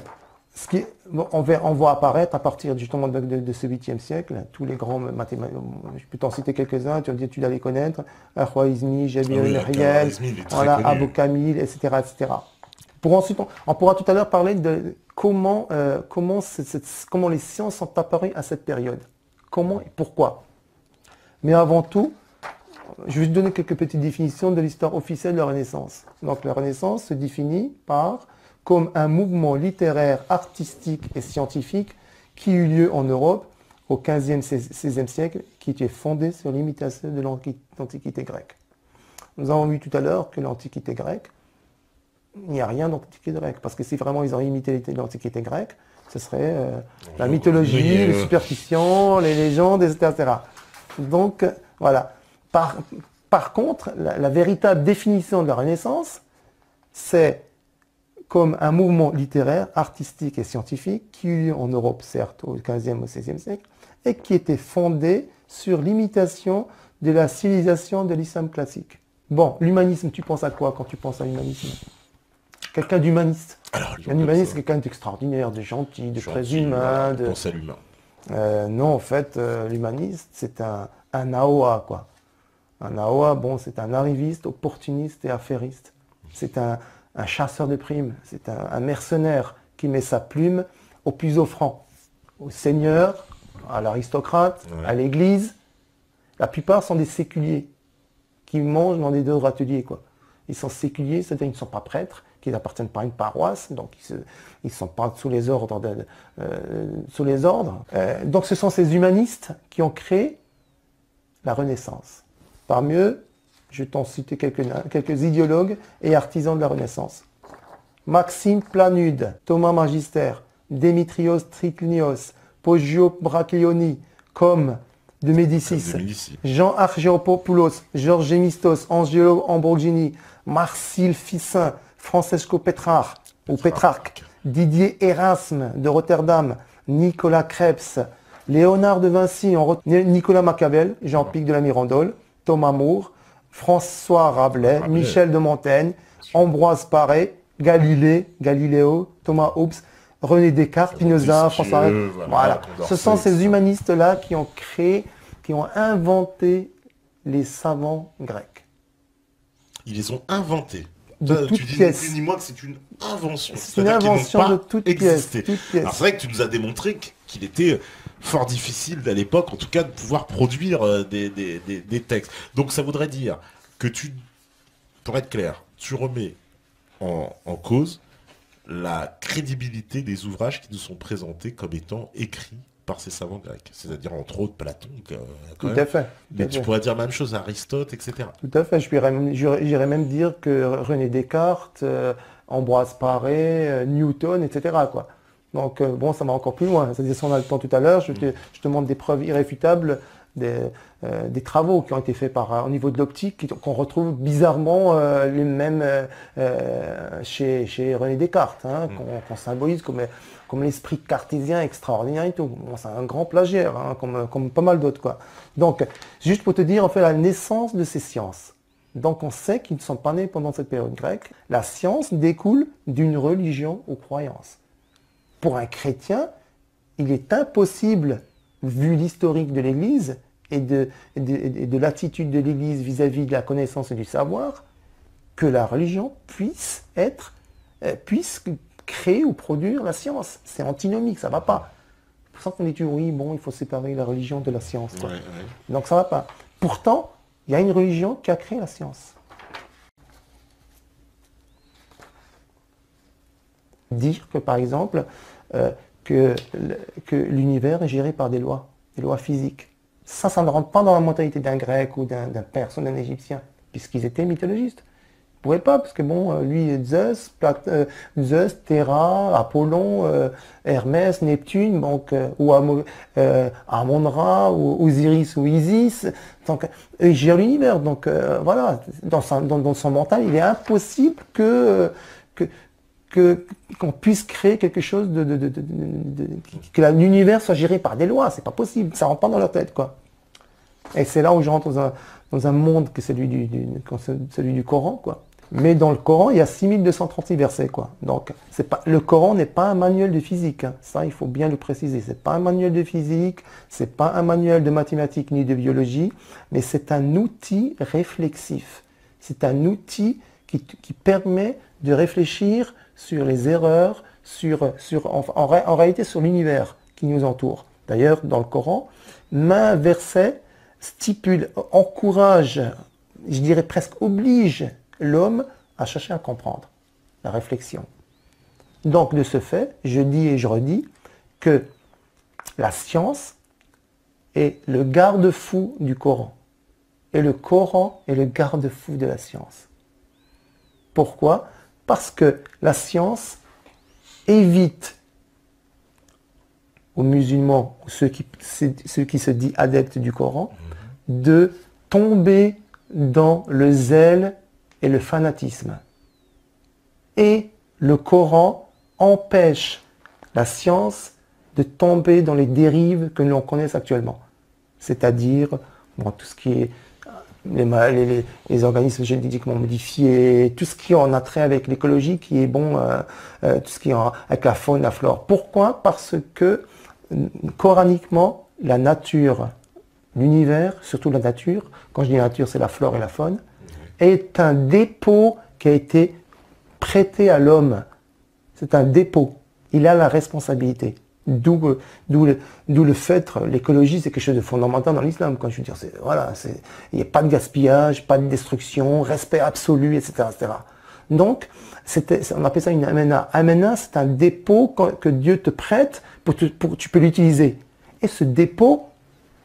on voit apparaître à partir justement de ce 8e siècle, tous les grands mathématiciens, je peux t'en citer quelques-uns, tu dois les connaître, Al-Khwarizmi, Jabir al-Riel, Abu Kamil, etc., etc. On pourra tout à l'heure parler de comment les sciences sont apparues à cette période. Comment et pourquoi. Mais avant tout, je vais te donner quelques petites définitions de l'histoire officielle de la Renaissance. Donc la Renaissance se définit comme un mouvement littéraire, artistique et scientifique qui eut lieu en Europe au XVe, XVIe siècle, qui était fondé sur l'imitation de l'Antiquité grecque. Nous avons vu tout à l'heure que l'Antiquité grecque, il n'y a rien d'Antiquité grecque, parce que si vraiment ils ont imité l'Antiquité grecque, ce serait la mythologie, les superstitions, les légendes, etc. Donc, voilà. Par contre, la véritable définition de la Renaissance, c'est comme un mouvement littéraire, artistique et scientifique qui eut lieu en Europe, certes, au XVe ou XVIe siècle, et qui était fondé sur l'imitation de la civilisation de l'islam classique. Bon, l'humanisme, tu penses à quoi quand tu penses à l'humanisme? Quelqu'un d'humaniste. Un humaniste, c'est quelqu'un d'extraordinaire, de gentil, de très humain. Pense à l'humain. Non, en fait, l'humaniste, c'est un AOA, quoi. Un AOA, bon, c'est un arriviste, opportuniste et affairiste. C'est un chasseur de primes, c'est un mercenaire qui met sa plume au plus offrant, au seigneur, à l'aristocrate, à l'église. La plupart sont des séculiers qui mangent dans des deux ateliers, quoi. Ils sont séculiers, c'est-à-dire qu'ils ne sont pas prêtres, qu'ils n'appartiennent pas à une paroisse, donc ils ne sont pas sous les ordres. Donc ce sont ces humanistes qui ont créé la Renaissance. Parmi eux, je t'en cite quelques idéologues et artisans de la Renaissance. Maxime Planude, Thomas Magister, Démétrios Triclinios, Poggio Braccioni, comme de Médicis, Jean Argyropoulos, Georges Gemistos, Angelo Ambrogini, Marcille Ficin, Francesco Pétrarque, Didier Erasme de Rotterdam, Nicolas Krebs, Léonard de Vinci, Nicolas Machiavel, Jean-Pic de la Mirandole, Thomas More, François Rabelais, Michel de Montaigne, Ambroise Paré, Galileo, Thomas Hobbes, René Descartes, Spinoza, François. Voilà. Ce sont ces humanistes-là qui ont créé, qui ont inventé les savants grecs. Ils les ont inventés. De toutes pièces. Tu dis ni moi que c'est une invention. C'est une invention de toutes pièces. Alors c'est vrai que tu nous as démontré qu'il était fort difficile à l'époque, en tout cas, de pouvoir produire des textes. Donc ça voudrait dire que pour être clair, tu remets en cause la crédibilité des ouvrages qui nous sont présentés comme étant écrits par ces savants grecs, c'est-à-dire entre autres Platon. Tout à fait. Mais tu pourrais dire la même chose à Aristote, etc. Tout à fait. J'irais même dire que René Descartes, Ambroise Paré, Newton, etc. quoi. Donc bon, ça va encore plus loin. C'est-à-dire, si on a le temps tout à l'heure, je te montre des preuves irréfutables des travaux qui ont été faits au niveau de l'optique, qu'on retrouve bizarrement les mêmes chez René Descartes, qu'on symbolise comme l'esprit cartésien extraordinaire et tout. Bon, c'est un grand plagiaire, comme pas mal d'autres, quoi. Donc, juste pour te dire, en fait, la naissance de ces sciences. Donc, on sait qu'ils ne sont pas nés pendant cette période grecque. La science découle d'une religion ou croyance. Pour un chrétien, il est impossible, vu l'historique de l'Église et de l'attitude de l'Église vis-à-vis de la connaissance et du savoir, que la religion puisse créer ou produire la science. C'est antinomique, ça ne va pas. C'est pour ça qu'on dit toujours, oui, bon, il faut séparer la religion de la science. Ouais, ouais. Donc ça ne va pas. Pourtant, il y a une religion qui a créé la science. Dire que, par exemple, que l'univers est géré par des lois physiques. Ça ne rentre pas dans la mentalité d'un grec ou d'un perse ou d'un égyptien, puisqu'ils étaient mythologistes. Ils ne pouvaient pas, parce que bon, lui, Zeus, Terra, Apollon, Hermès, Neptune, donc, ou Amon-Ra, ou Osiris ou Isis, donc, ils gèrent l'univers. Donc voilà, dans son mental, il est impossible qu'on puisse créer quelque chose que l'univers soit géré par des lois. C'est pas possible, ça rentre pas dans leur tête, quoi. Et c'est là où je rentre dans un monde que celui du Coran, quoi. Mais dans le Coran, il y a 6236 versets, quoi. Donc, le Coran n'est pas un manuel de physique, hein. Ça, il faut bien le préciser. C'est pas un manuel de physique, c'est pas un manuel de mathématiques ni de biologie, mais c'est un outil réflexif. C'est un outil qui permet de réfléchir sur les erreurs, en réalité sur l'univers qui nous entoure. D'ailleurs, dans le Coran, un verset stipule, encourage, je dirais presque oblige l'homme à chercher à comprendre, la réflexion. Donc, de ce fait, je dis et je redis que la science est le garde-fou du Coran. Et le Coran est le garde-fou de la science. Pourquoi ? Parce que la science évite aux musulmans, ceux qui se disent adeptes du Coran, de tomber dans le zèle et le fanatisme. Et le Coran empêche la science de tomber dans les dérives que l'on connaît actuellement. C'est-à-dire tout ce qui est les organismes génétiquement modifiés, tout ce qui est en attrait avec l'écologie, qui est tout ce qui est avec la faune, la flore. Pourquoi ? Parce que coraniquement, la nature, l'univers, surtout la nature, quand je dis nature, c'est la flore et la faune, est un dépôt qui a été prêté à l'homme. C'est un dépôt. Il a la responsabilité. D'où le fait, l'écologie, c'est quelque chose de fondamental dans l'islam. Quand je veux dire, il n'y a pas de gaspillage, pas de destruction, respect absolu, etc., etc. Donc, on appelle ça une amena. Amena, c'est un dépôt que Dieu te prête pour tu peux l'utiliser. Et ce dépôt,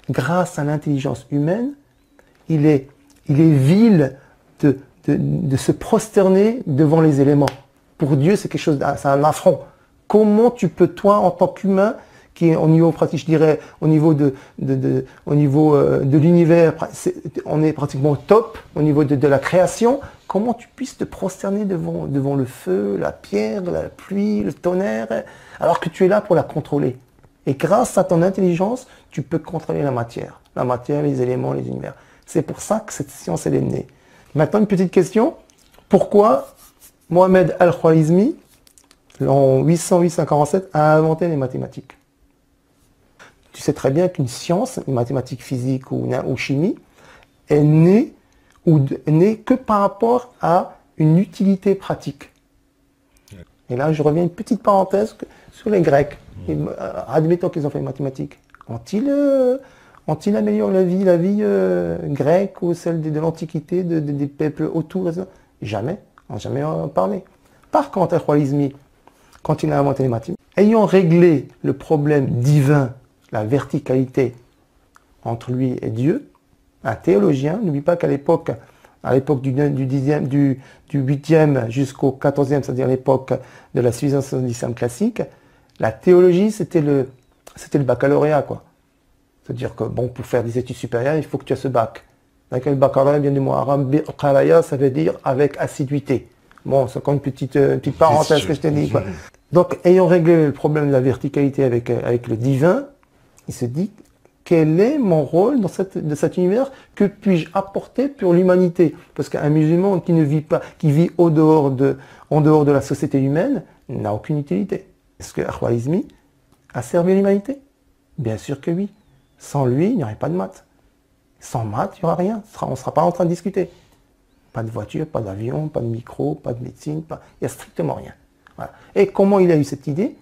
grâce à l'intelligence humaine, il est vil de se prosterner devant les éléments. Pour Dieu, c'est quelque chose, c'est un affront. Comment tu peux, toi, en tant qu'humain, qui est au niveau pratique, je dirais, au niveau de l'univers, on est pratiquement au top, au niveau de la création, comment tu puisses te prosterner devant le feu, la pierre, la pluie, le tonnerre, alors que tu es là pour la contrôler. Et grâce à ton intelligence, tu peux contrôler la matière, les éléments, les univers. C'est pour ça que cette science, elle est née. Maintenant, une petite question. Pourquoi Mohamed Al-Khwarizmi, en 800-847, a inventé les mathématiques? Tu sais très bien qu'une science, une mathématique physique ou chimie, est née que par rapport à une utilité pratique. Et là, je reviens une petite parenthèse sur les Grecs. Admettons qu'ils ont fait les mathématiques. Ont-ils amélioré la vie grecque ou celle de l'Antiquité, des peuples autour? Jamais. On n'a jamais parlé. Par contre, Al-Khwarizmi, quand il a inventé les mathématiques, ayant réglé le problème divin, la verticalité entre lui et Dieu, un théologien, n'oublie pas qu'à l'époque du 8e jusqu'au 14e, c'est-à-dire l'époque de la civilisation de l'islam classique, la théologie, c'était le baccalauréat, quoi. C'est-à-dire que, pour faire des études supérieures, il faut que tu aies ce bac. Donc, le baccalauréat vient du mot arabe, biqalaya, ça veut dire avec assiduité. Bon, c'est comme une petite parenthèse que je t'ai dit, quoi. Donc, ayant réglé le problème de la verticalité avec le divin, il se dit, quel est mon rôle dans cet univers? Que puis-je apporter pour l'humanité? Parce qu'un musulman qui ne vit pas, qui vit en dehors de la société humaine, n'a aucune utilité. Parce que Al-Khwarizmi a servi l'humanité? Bien sûr que oui. Sans lui, il n'y aurait pas de maths. Sans maths, il n'y aura rien. On ne sera pas en train de discuter. Pas de voiture, pas d'avion, pas de micro, pas de médecine, il n'y a strictement rien. Voilà. Et comment il a eu cette idée?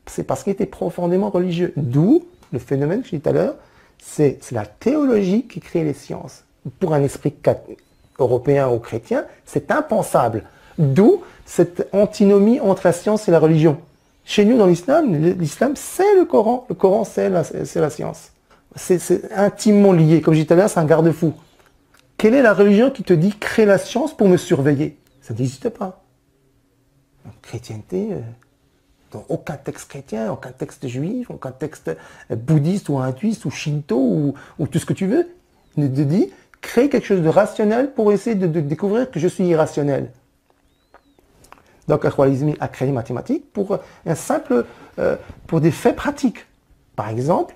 C'est parce qu'il était profondément religieux. D'où le phénomène que je disais tout à l'heure, c'est la théologie qui crée les sciences. Pour un esprit européen ou chrétien, c'est impensable. D'où cette antinomie entre la science et la religion. Chez nous, dans l'islam, c'est le Coran. Le Coran, c'est la science. C'est intimement lié. Comme je disais tout à l'heure, c'est un garde-fou. Quelle est la religion qui te dit crée la science pour me surveiller? Ça n'existe pas. Donc, chrétienté, dans aucun texte chrétien, aucun texte juif, aucun texte bouddhiste ou hindouiste ou shinto ou tout ce que tu veux, ne te dit crée quelque chose de rationnel pour essayer de découvrir que je suis irrationnel. Donc, Al-Khwarizmi a créé les mathématiques pour pour des faits pratiques. Par exemple,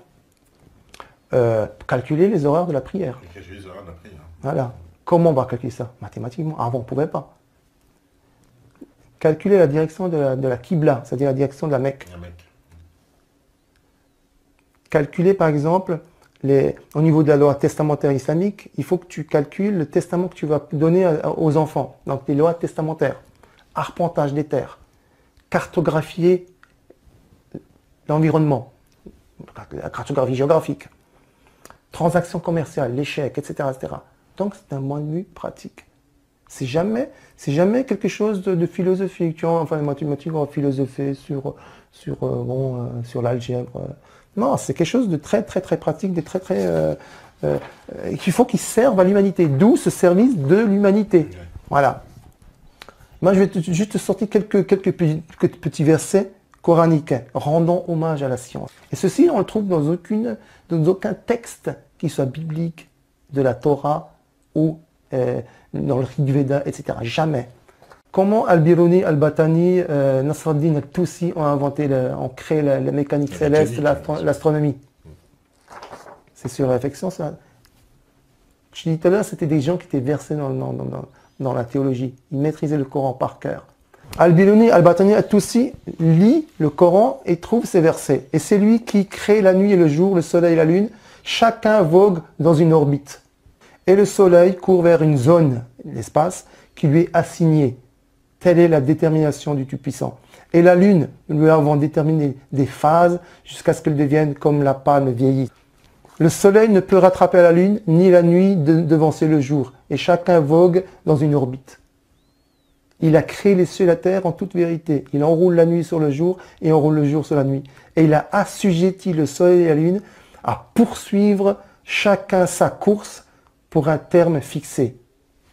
calculer les horaires de la prière. Les horaires de la prière. Voilà. Comment on va calculer ça? Mathématiquement. Avant, on ne pouvait pas. Calculer la direction de la Qibla, c'est-à-dire la direction de la Mecque. Calculer, par exemple, au niveau de la loi testamentaire islamique, il faut que tu calcules le testament que tu vas donner aux enfants. Donc, les lois testamentaires. Arpentage des terres. Cartographier l'environnement. La cartographie géographique. Transactions commerciales, l'échec, etc., etc. Donc, c'est un point de vue pratique. C'est jamais quelque chose de philosophique. Tu vois, enfin, les mathématiques, on va philosopher sur l'algèbre. Non, c'est quelque chose de très, très, très pratique, de très, très, qu'il faut qu'il serve à l'humanité. D'où ce service de l'humanité. Voilà. Moi, je vais juste te sortir quelques petits versets coraniques, rendant hommage à la science. Et ceci, on le trouve dans aucun texte qui soit biblique, de la Torah ou dans le Rig Veda, etc. Jamais. Comment Al-Biruni, Al-Batani, Nasruddin Al-Tusi ont créé la mécanique céleste, l'astronomie? C'est sur la réflexion, ça. Je dis tout à l'heure, c'était des gens qui étaient versés dans la théologie. Ils maîtrisaient le Coran par cœur. Al-Biruni, Al-Batani, Al-Tusi lit le Coran et trouve ces versets. Et c'est lui qui crée la nuit et le jour, le soleil et la lune. Chacun vogue dans une orbite. Et le soleil court vers une zone, l'espace, qui lui est assignée. Telle est la détermination du Tout-Puissant. Et la lune, nous avons déterminé des phases jusqu'à ce qu'elle devienne comme la palme vieillie. Le soleil ne peut rattraper la lune, ni la nuit devancer le jour. Et chacun vogue dans une orbite. Il a créé les cieux et la terre en toute vérité. Il enroule la nuit sur le jour et enroule le jour sur la nuit. Et il a assujetti le soleil et la lune à poursuivre chacun sa course pour un terme fixé.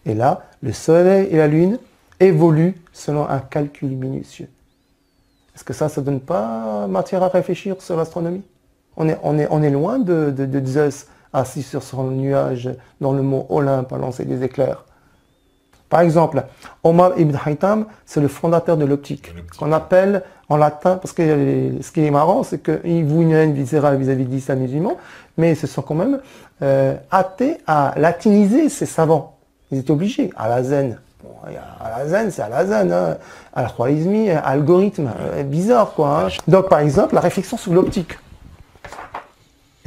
Et là, le soleil et la lune évoluent selon un calcul minutieux. Est-ce que ça ne donne pas matière à réfléchir sur l'astronomie? On est loin de Zeus assis sur son nuage dans le mont Olympe à lancer des éclairs. Par exemple, Omar ibn Haytham, c'est le fondateur de l'optique, qu'on appelle en latin, parce que ce qui est marrant, c'est qu'ils vouent une haine viscérale vis-à-vis de l'islam musulman, mais ils se sont quand même hâtés à latiniser ces savants. Ils étaient obligés. Al-Hazen, Al-Hazen, c'est Al-Hazen, hein. Al-Khwarizmi, algorithme, bizarre quoi. Hein. Donc par exemple, la réflexion sur l'optique.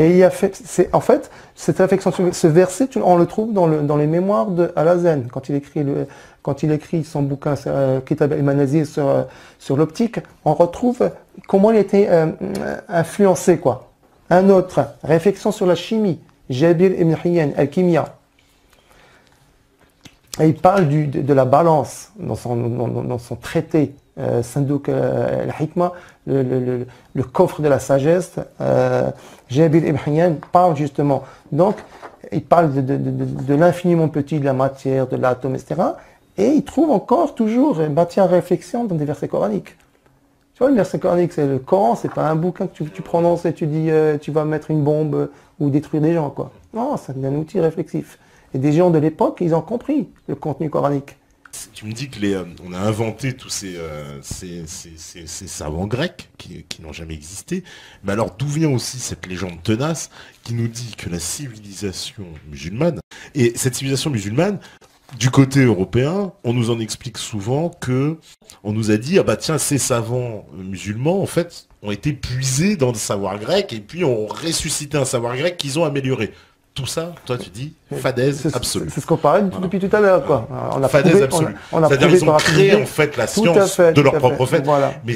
Et il a fait, en fait, cette réflexion, ce verset, on le trouve dans les mémoires de Al-Hazen, quand il écrit son bouquin Kitab al-Manazir sur l'optique, on retrouve comment il a été influencé, quoi. Un autre, réflexion sur la chimie, Jabir ibn Hayyan, Al-Kimia. Et il parle de la balance dans son traité Sandouk al-Hikma, le coffre de la sagesse. Jabir ibn Hayyan parle justement. Donc, il parle de l'infiniment petit de la matière, de l'atome, etc. Et il trouve encore toujours matière à réflexion dans des versets coraniques. Tu vois, le verset coranique, c'est le Coran, c'est pas un bouquin que tu prononces et tu dis tu vas mettre une bombe ou détruire des gens, quoi. Non, c'est un outil réflexif. Et des gens de l'époque, ils ont compris le contenu coranique. Tu me dis que on a inventé tous ces savants grecs qui n'ont jamais existé. Mais alors d'où vient aussi cette légende tenace qui nous dit que la civilisation musulmane, et cette civilisation musulmane, du côté européen, on nous en explique souvent que on nous a dit ah bah tiens ces savants musulmans en fait ont été puisés dans le savoir grec et puis ont ressuscité un savoir grec qu'ils ont amélioré. Tout ça, toi tu dis fadaise absolue. C'est ce qu'on parlait depuis tout à l'heure quoi. On a fadaise absolue. C'est-à-dire ils ont créé en fait la science de leur propre fait. Voilà. Mais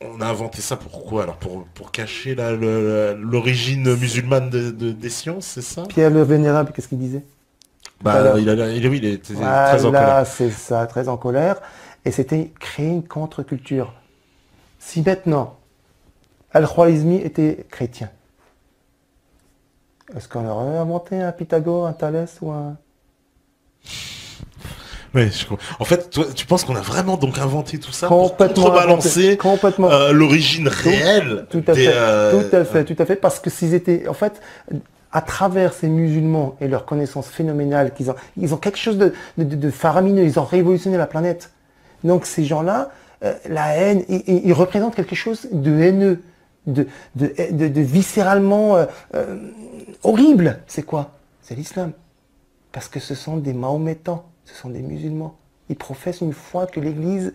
on a inventé ça pourquoi alors pour cacher l'origine musulmane des sciences, c'est ça? Pierre le Vénérable, qu'est-ce qu'il disait? Bah, il était très en colère. C'est ça, très en colère. Et c'était créer une contre-culture. Si maintenant, Al-Khwarizmi était chrétien, est-ce qu'on aurait inventé un Pythagore, un Thalès ou un... Oui, en fait, toi, tu penses qu'on a vraiment donc inventé tout ça pour contrebalancer l'origine réelle tout à fait, parce que s'ils étaient, en fait, à travers ces musulmans et leurs connaissances phénoménales, ils ont quelque chose de faramineux, ils ont révolutionné la planète. Donc ces gens-là, la haine, ils représentent quelque chose de haineux, de viscéralement horrible. C'est quoi? C'est l'islam. Parce que ce sont des Mahométans, ce sont des musulmans. Ils professent une foi que l'Église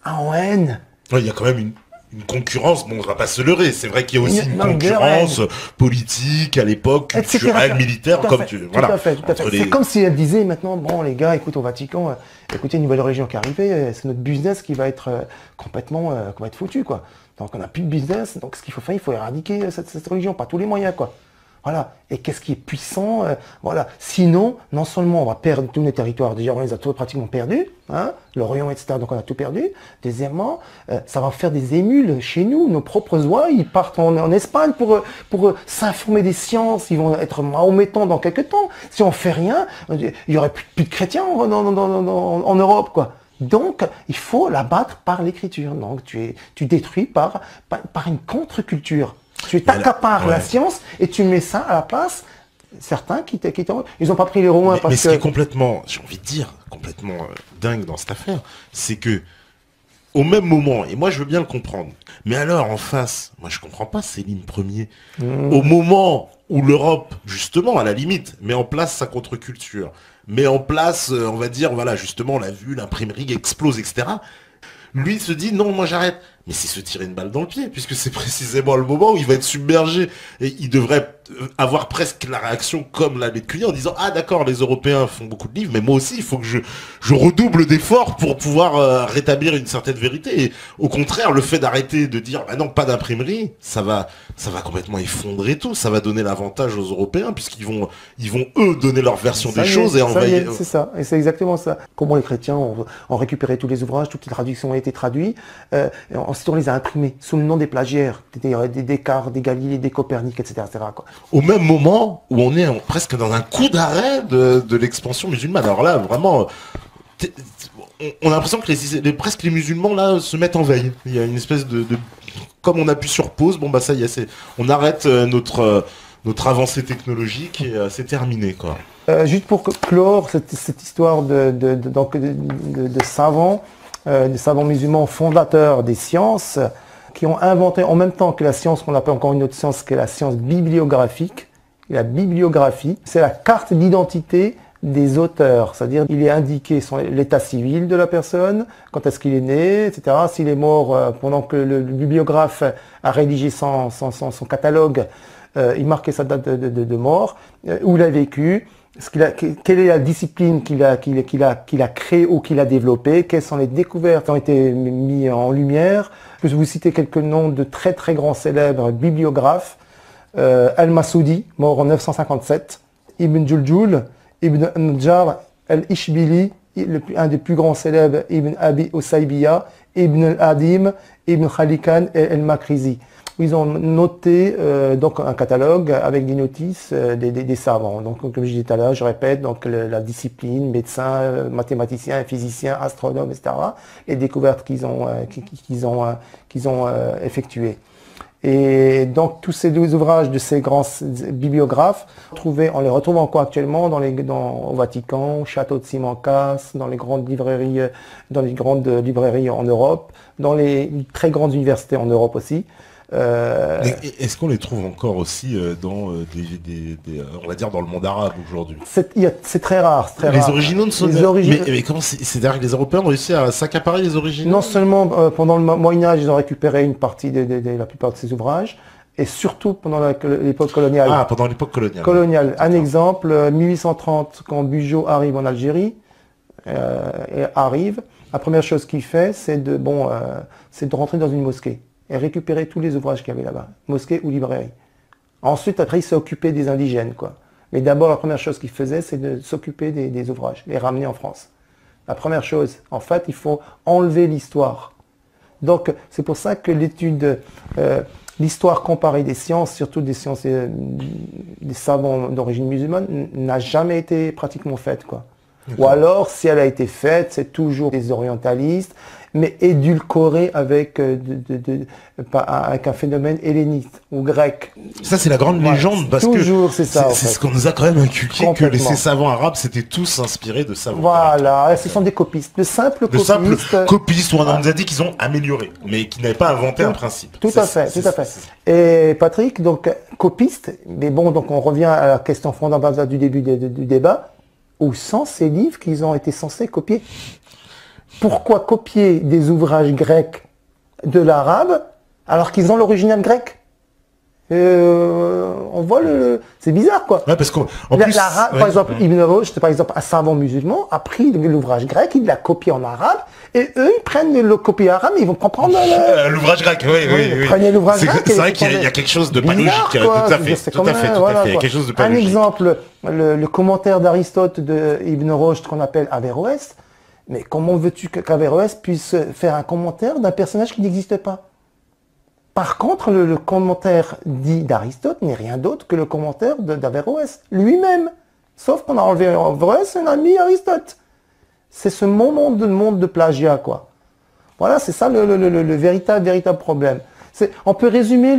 a en haine. Ouais, il y a quand même une concurrence, bon, on va pas se leurrer, c'est vrai qu'il y a aussi une concurrence politique à l'époque, culturelle, militaire, comme tu... Tout à fait. C'est comme si elle disait maintenant, bon les gars, écoute au Vatican, écoutez, une nouvelle religion qui est arrivée, c'est notre business qui va être complètement foutu, quoi. Donc on n'a plus de business, donc ce qu'il faut faire, il faut éradiquer cette religion, par tous les moyens, quoi. Voilà. Et qu'est-ce qui est puissant, voilà. Sinon, non seulement on va perdre tous nos territoires, déjà on les a tous pratiquement perdus, hein, l'Orient, etc. Donc on a tout perdu. Deuxièmement, ça va faire des émules chez nous, nos propres oies, ils partent en Espagne pour s'informer des sciences, ils vont être mahométans dans quelques temps. Si on fait rien, il y aurait plus de chrétiens en Europe, quoi. Donc, il faut l'abattre par l'écriture. Donc, tu détruis par une contre-culture. Tu t'accapares la science et tu mets ça à la place. Certains ils n'ont pas pris les Romains parce que... Mais ce qui est complètement, j'ai envie de dire, complètement dingue dans cette affaire, c'est que au même moment, et moi je veux bien le comprendre, mais alors en face, moi je comprends pas Céline Ier, au moment où l'Europe, justement, à la limite, met en place sa contre-culture, met en place, on va dire, voilà, justement, on l'a vu, l'imprimerie explose, etc., lui se dit non, moi j'arrête. Mais c'est se tirer une balle dans le pied, puisque c'est précisément le moment où il va être submergé. Et il devrait avoir presque la réaction comme l'avait Cuny en disant ah d'accord, les Européens font beaucoup de livres, mais moi aussi il faut que je redouble d'efforts pour pouvoir rétablir une certaine vérité. Et au contraire, le fait d'arrêter de dire bah non, pas d'imprimerie, ça va complètement effondrer tout. Ça va donner l'avantage aux Européens puisqu'ils vont eux donner leur version des choses et envahir. C'est ça, et c'est exactement ça. Comment les chrétiens ont récupéré tous les ouvrages, toutes les traductions ont été traduites. Ensuite, on les a imprimés sous le nom des plagiaires, des Descartes, des Galilée, des Copernic, etc., etc., au même moment où on est presque dans un coup d'arrêt de l'expansion musulmane. Alors là, vraiment, on a l'impression que presque les musulmans là se mettent en veille. Il y a une espèce de comme on appuie sur pause, bon bah ça y est, on arrête notre avancée technologique et c'est terminé quoi. Juste pour clore cette histoire de savants, des savants musulmans fondateurs des sciences, qui ont inventé en même temps que la science qu'on appelle encore une autre science, qui est la science bibliographique. La bibliographie, c'est la carte d'identité des auteurs, c'est-à-dire il est indiqué l'état civil de la personne, quand est-ce qu'il est né, etc. S'il est mort pendant que le bibliographe a rédigé son catalogue, il marquait sa date de mort, où il a vécu, quelle est la discipline qu'il a créée ou qu'il a développée, quelles sont les découvertes qui ont été mises en lumière. Je peux vous citer quelques noms de très très grands célèbres bibliographes. Al-Masoudi, mort en 957, Ibn Juljul, Ibn Najjar al-Ishbili, un des plus grands célèbres, Ibn Abi Usaybiya, Ibn al-Adim, Ibn Khalikan et al-Makrizi. Ils ont noté donc un catalogue avec des notices des savants. Donc comme je disais tout à l'heure, je répète, donc la discipline, médecin, mathématicien, physicien, astronome, etc. Les découvertes qu'ils ont effectuées. Et donc tous ces deux ouvrages de ces grands bibliographes, on les retrouve encore actuellement au Vatican, au château de Simancas, dans les grandes librairies en Europe, dans les très grandes universités en Europe aussi. Est-ce qu'on les trouve encore aussi dans on va dire dans le monde arabe aujourd'hui? C'est très rare, c'est très les rare. Originaux ne sont... Mais comment c'est-à-dire que les Européens ont réussi à s'accaparer les originaux? Non seulement pendant le Moyen-Âge, ils ont récupéré une partie de la plupart de ces ouvrages, et surtout pendant l'époque coloniale. Ah, pendant l'époque coloniale. Un exemple, 1830, quand Bugeaud arrive en Algérie, la première chose qu'il fait, c'est de rentrer dans une mosquée et récupérer tous les ouvrages qu'il y avait là-bas, mosquée ou librairie. Ensuite, après, il s'est occupé des indigènes, quoi. Mais d'abord, la première chose qu'il faisait, c'est de s'occuper des ouvrages, les ramener en France. La première chose, en fait, il faut enlever l'histoire. Donc, c'est pour ça que l'histoire comparée des sciences, surtout des sciences des savants d'origine musulmane, n'a jamais été pratiquement faite, quoi. Ou alors, si elle a été faite, c'est toujours des orientalistes, mais édulcorée avec un phénomène helléniste ou grec. Ça, c'est la grande légende, parce toujours, c'est ça. C'est ce qu'on nous a quand même inculqué, que ces savants arabes s'étaient tous inspirés de savants. Voilà, ce sont des copistes. De simples copistes, où on nous a dit qu'ils ont amélioré, mais qu'ils n'avaient pas inventé un principe. Tout à fait. Et Patrick, donc, copiste, mais bon, donc on revient à la question fondamentale du début du débat. Où sont ces livres qu'ils ont été censés copier? Pourquoi copier des ouvrages grecs de l'arabe alors qu'ils ont l'original grec? On voit c'est bizarre, quoi. Ouais, parce qu'en plus, par exemple, Ibn Rushd, par exemple, un savant musulman, a pris l'ouvrage grec, il l'a copié en arabe, et eux, ils prennent le copier arabe, ils vont comprendre l'ouvrage grec. Oui. Prenez l'ouvrage grec. C'est vrai qu'il y a quelque chose de pas logique. Tout à fait. Il y a quelque chose de pas logique. Un exemple, le commentaire d'Aristote de Ibn Rushd qu'on appelle Averroès. Mais comment veux-tu qu'Averroès puisse faire un commentaire d'un personnage qui n'existe pas? Par contre, le commentaire dit d'Aristote n'est rien d'autre que le commentaire d'Averroès lui-même. Sauf qu'on a enlevé Averroès et on a mis Aristote. C'est ce monde de plagiat, quoi. Voilà, c'est ça le véritable problème. On peut résumer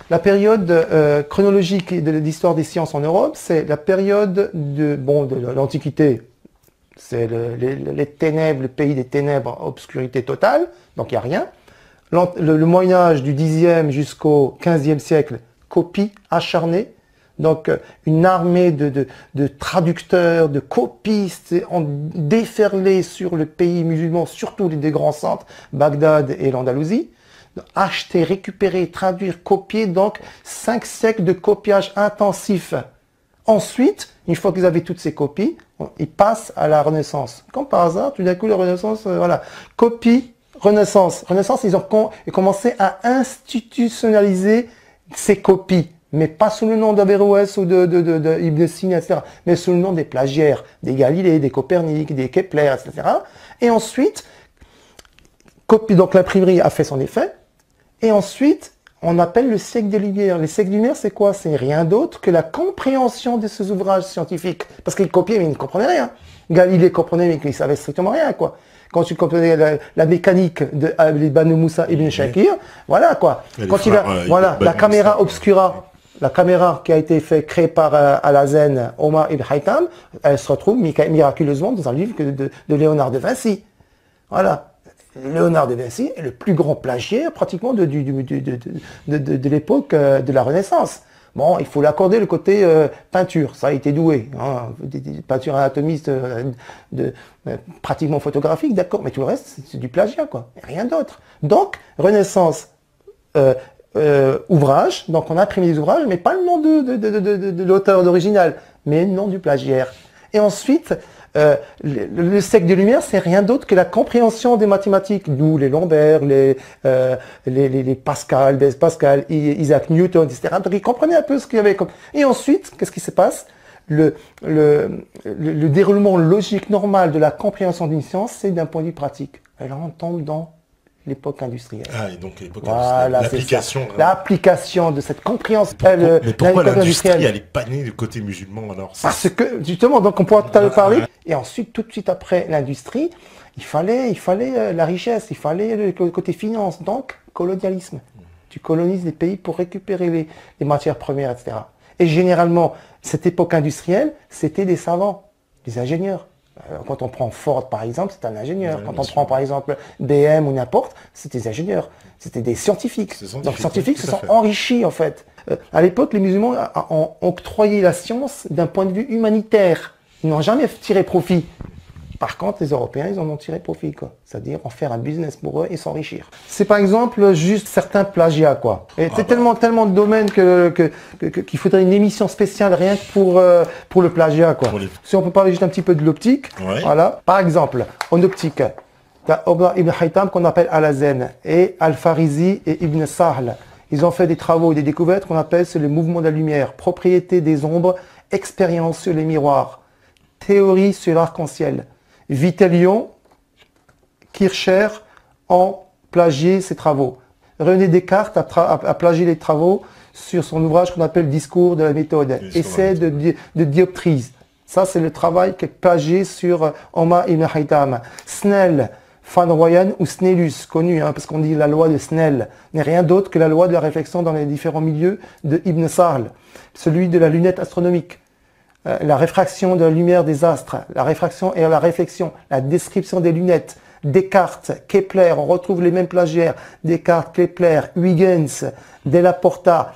la période chronologique de l'histoire des sciences en Europe. C'est la période de l'Antiquité. C'est les ténèbres, le pays des ténèbres, obscurité totale, donc il n'y a rien. Le Moyen-Âge du 10e jusqu'au 15e siècle, copie acharnée. Donc une armée de traducteurs, de copistes ont déferlé sur le pays musulman, surtout les deux grands centres, Bagdad et l'Andalousie. Acheter, récupérer, traduire, copier, donc 5 siècles de copiage intensif. Ensuite, une fois qu'ils avaient toutes ces copies, ils passent à la Renaissance. Comme par hasard, tout d'un coup, la Renaissance, voilà. Copie, Renaissance. Renaissance, ils ont commencé à institutionnaliser ces copies. Mais pas sous le nom d'Averroès ou de Ibn Sina, etc. Mais sous le nom des plagiaires, des Galilée, des Copernic, des Kepler, etc. Et ensuite, donc l'imprimerie a fait son effet. Et ensuite, on appelle le siècle des Lumières. Les siècles des Lumières, c'est quoi? C'est rien d'autre que la compréhension de ces ouvrages scientifiques. Parce qu'ils copiaient, mais ils ne comprenaient rien. Galilée comprenait, mais il ne savait strictement rien, quoi. Quand tu comprenais la mécanique de Banu Moussa ibn Shakir, voilà, quoi. Quand la caméra obscura, la caméra qui a été créée par Al-Hazen, Omar ibn Haytham, elle se retrouve miraculeusement dans un livre de Léonard de Vinci. Voilà. Léonard de Vinci est le plus grand plagiaire pratiquement de l'époque de la Renaissance. Bon, il faut l'accorder le côté peinture, ça a été doué, hein, des peintures anatomistes pratiquement photographiques, d'accord, mais tout le reste c'est du plagiat, quoi, rien d'autre. Donc, Renaissance, ouvrage, donc on a imprimé des ouvrages, mais pas le nom de l'auteur d'original, mais le nom du plagiaire. Et ensuite, le siècle des Lumières, c'est rien d'autre que la compréhension des mathématiques, d'où les Lambert, les Pascal, Blaise Pascal, Isaac Newton, etc. Donc ils comprenaient un peu ce qu'il y avait comme... Et ensuite, qu'est-ce qui se passe? Le déroulement logique normal de la compréhension d'une science, c'est d'un point de vue pratique. Et là, on tombe dans l'époque industrielle. Ah, et donc l'époque industrielle. L'application de cette compréhension. Mais pourquoi l'industrie, elle est pas née du côté musulman, alors? Parce que, justement, donc on pourra tout à l'heure parler. Et ensuite, tout de suite après l'industrie, il fallait la richesse, il fallait le côté finance, donc colonialisme. Tu colonises les pays pour récupérer les matières premières, etc. Et généralement, cette époque industrielle, c'était des savants, des ingénieurs. Quand on prend Ford, par exemple, c'est un ingénieur. Quand on prend, par exemple, BM ou n'importe, c'était des ingénieurs. C'était des scientifiques. Donc, scientifiques se sont enrichis, en fait. À l'époque, les musulmans ont octroyé la science d'un point de vue humanitaire. Ils n'ont jamais tiré profit. Par contre, les Européens, ils en ont tiré profit, quoi. C'est-à-dire en faire un business pour eux et s'enrichir. C'est par exemple juste certains plagiats, quoi. Et c'est tellement de domaines qu'il faudrait une émission spéciale rien que pour le plagiat, quoi. Si on peut parler juste un petit peu de l'optique, voilà. Par exemple, en optique, t'as Ibn Haytham qu'on appelle Al-Hazen et Al-Farizi et Ibn Sahl. Ils ont fait des travaux et des découvertes qu'on appelle sur le mouvement de la lumière, propriété des ombres, expérience sur les miroirs, théorie sur l'arc-en-ciel. Vitélion, Kircher ont plagié ses travaux. René Descartes a plagié les travaux sur son ouvrage qu'on appelle Discours de la méthode, essai de dioptrise. Ça, c'est le travail qui est plagié sur Omar ibn Haytham. Snell, Van Royen ou Snellus, connu, parce qu'on dit la loi de Snell, n'est rien d'autre que la loi de la réflexion dans les différents milieux de Ibn Sahl, celui de la lunette astronomique. La réfraction de la lumière des astres, la réfraction et la réflexion, la description des lunettes, Descartes, Kepler, on retrouve les mêmes plagiaires, Descartes, Kepler, Huygens, Della Porta,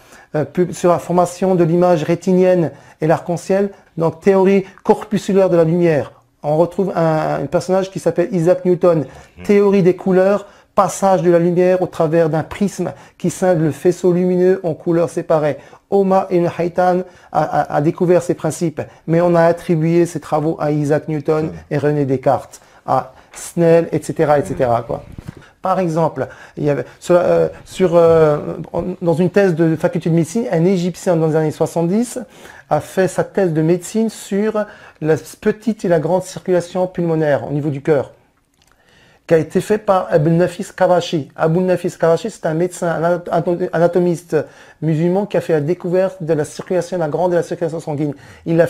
sur la formation de l'image rétinienne et l'arc-en-ciel, donc théorie corpusculaire de la lumière. On retrouve un personnage qui s'appelle Isaac Newton, théorie des couleurs, passage de la lumière au travers d'un prisme qui scinde le faisceau lumineux en couleurs séparées. Omar ibn Haytham a découvert ces principes, mais on a attribué ces travaux à Isaac Newton et René Descartes, à Snell, etc., etc., quoi. Par exemple, il y avait dans une thèse de faculté de médecine, un Égyptien dans les années 70 a fait sa thèse de médecine sur la petite et la grande circulation pulmonaire au niveau du cœur, qui a été fait par Abou Nafis Karachi. Abou Nafis Karachi, c'est un médecin anatomiste musulman qui a fait la découverte de la circulation, la grande de la circulation sanguine. Il a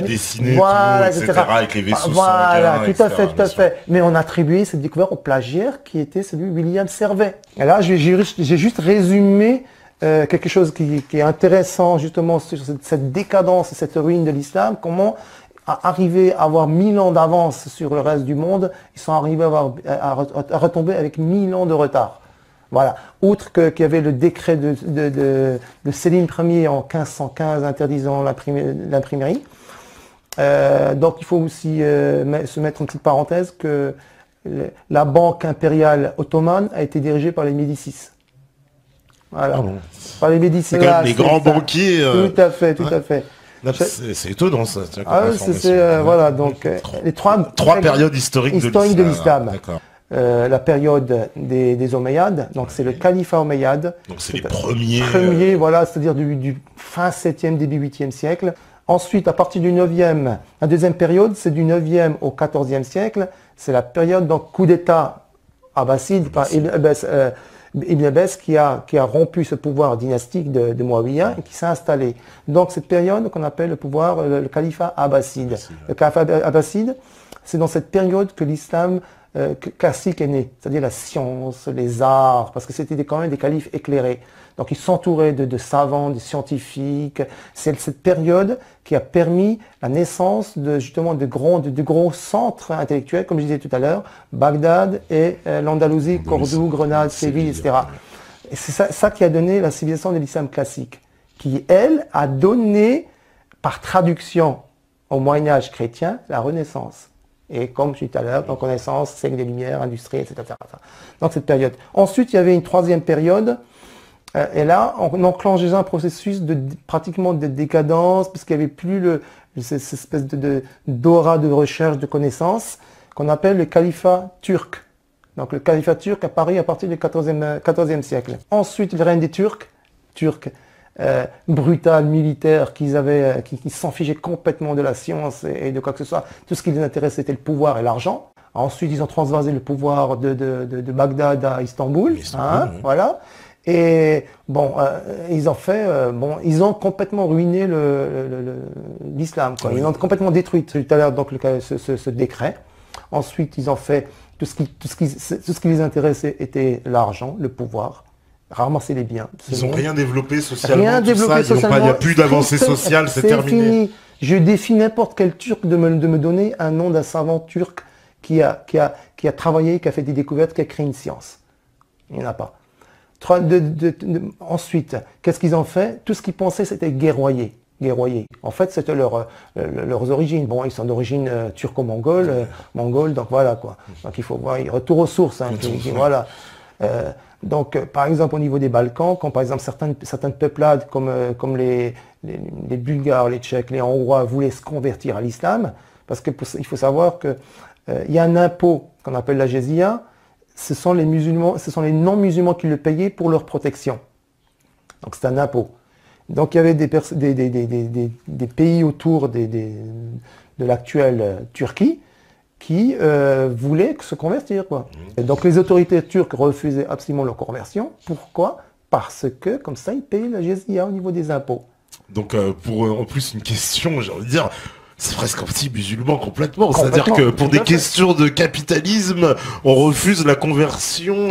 dessiné, voilà, tout, etc., avec les vaisseaux voilà, sanguins, tout à fait, tout à fait. Mais on a attribué cette découverte au plagiaire qui était celui de William Servet. Et là, j'ai juste résumé quelque chose qui est intéressant justement sur cette décadence, cette ruine de l'islam, comment arriver à avoir 1000 ans d'avance sur le reste du monde, ils sont arrivés à retomber avec 1000 ans de retard. Voilà. Outre qu'il y avait le décret de Sélim Ier en 1515 interdisant l'imprimerie. Donc il faut aussi se mettre une petite parenthèse que la banque impériale ottomane a été dirigée par les Médicis. Voilà. Ah bon. Par les Médicis. C'est quand même les grands banquiers. Tout à fait, tout à fait. C'est étonnant ça. Voilà, donc les trois périodes historiques de l'islam. La période des Omeyyades, donc c'est le califat omeyyade. Donc c'est les premiers. Voilà, c'est-à-dire du fin 7e, début 8e siècle. Ensuite, à partir du 9e, la deuxième période, c'est du 9e au 14e siècle. C'est la période, donc, coup d'État abbasside par Ibn Abbas qui a rompu ce pouvoir dynastique de Muawiyah et qui s'est installé. Donc cette période qu'on appelle le pouvoir, le califat abbasside. Le califat abbasside, c'est dans cette période que l'islam classique est né, c'est-à-dire la science, les arts, parce que c'était quand même des califes éclairés. Donc ils s'entouraient de savants, de scientifiques. C'est cette période qui a permis la naissance de gros centres intellectuels, comme je disais tout à l'heure, Bagdad et l'Andalousie, Cordoue, Grenade, Séville, etc. Et c'est ça qui a donné la civilisation de l'islam classique, qui, elle, a donné, par traduction au Moyen-Âge chrétien, la Renaissance. Et comme je disais tout à l'heure, donc Renaissance, siècle des Lumières, industrie, etc., etc. Donc cette période. Ensuite, il y avait une troisième période. Et là, on enclenche un processus pratiquement de décadence, parce qu'il n'y avait plus cette espèce d'aura de recherche de connaissances, qu'on appelle le califat turc. Donc le califat turc apparu à partir du 14e siècle. Ensuite, le règne des Turcs brutal, militaire, qui s'en fichaient complètement de la science et de quoi que ce soit. Tout ce qui les intéressait, c'était le pouvoir et l'argent. Ensuite, ils ont transvasé le pouvoir de Bagdad à Istanbul. Voilà. Et bon, ils ont complètement ruiné l'islam. Ils l'ont complètement détruit. Tout à l'heure, donc ce décret. Ensuite, ils ont fait tout ce qui les intéressait était l'argent, le pouvoir, ramasser les biens. Ils n'ont rien développé socialement. Il n'y a plus d'avancée sociale, c'est terminé. Je défie n'importe quel Turc de me donner un nom d'un savant turc qui a travaillé, qui a fait des découvertes, qui a créé une science. Il n'y en a pas. Ensuite, qu'est-ce qu'ils ont fait? Tout ce qu'ils pensaient, c'était guerroyer. En fait, c'était leurs origines. Bon, ils sont d'origine turco-mongole, donc voilà quoi. Donc il faut voir, retour aux sources. Hein, voilà. Donc, par exemple, au niveau des Balkans, quand par exemple certaines peuplades comme les Bulgares, les Tchèques, les Hongrois voulaient se convertir à l'islam, parce qu'il faut savoir que il y a un impôt qu'on appelle la jizya. Ce sont les musulmans, ce sont les non-musulmans qui le payaient pour leur protection. Donc c'est un impôt. Donc il y avait des pays autour de l'actuelle Turquie qui voulaient se convertir, quoi. Et donc les autorités turques refusaient absolument leur conversion. Pourquoi? Parce que comme ça ils payaient la jizya au niveau des impôts. Donc pour en plus une question, j'ai envie de dire, c'est presque anti-musulman complètement. C'est-à-dire que pour des questions de capitalisme, on refuse la conversion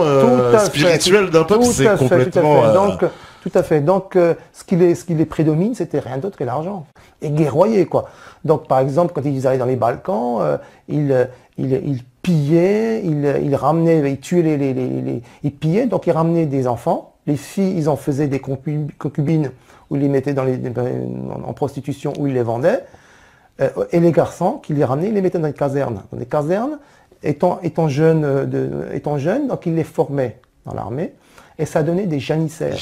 spirituelle d'un peuple. C'est complètement... Tout à fait. Donc, ce qui les prédomine, c'était rien d'autre que l'argent. Et guerroyer, quoi. Donc, par exemple, quand ils allaient dans les Balkans, ils pillaient, ils ramenaient, ils tuaient ils pillaient, donc ils ramenaient des enfants. Les filles, ils en faisaient des concubines, où ils les mettaient en prostitution, où ils les vendaient. Et les garçons, qui les ramenaient, ils les mettaient dans les casernes. Dans les casernes, étant jeunes, donc ils les formaient dans l'armée. Et ça donnait des janissaires.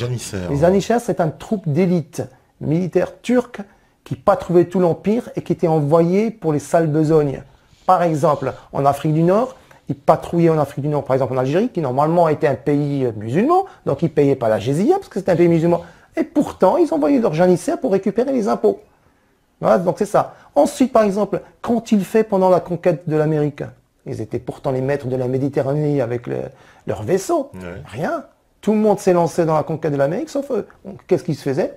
Les janissaires, c'est une troupe d'élite militaire turque qui patrouillait tout l'Empire et qui était envoyée pour les sales besognes. Par exemple, en Afrique du Nord, ils patrouillaient en Afrique du Nord, par exemple en Algérie, qui normalement était un pays musulman, donc ils ne payaient pas la jizya parce que c'était un pays musulman. Et pourtant, ils envoyaient leurs janissaires pour récupérer les impôts. Voilà, donc c'est ça. Ensuite, par exemple, qu'ont-ils fait pendant la conquête de l'Amérique? Ils étaient pourtant les maîtres de la Méditerranée avec leurs vaisseaux. Ouais. Rien. Tout le monde s'est lancé dans la conquête de l'Amérique, sauf eux. Qu'est-ce qui se faisait?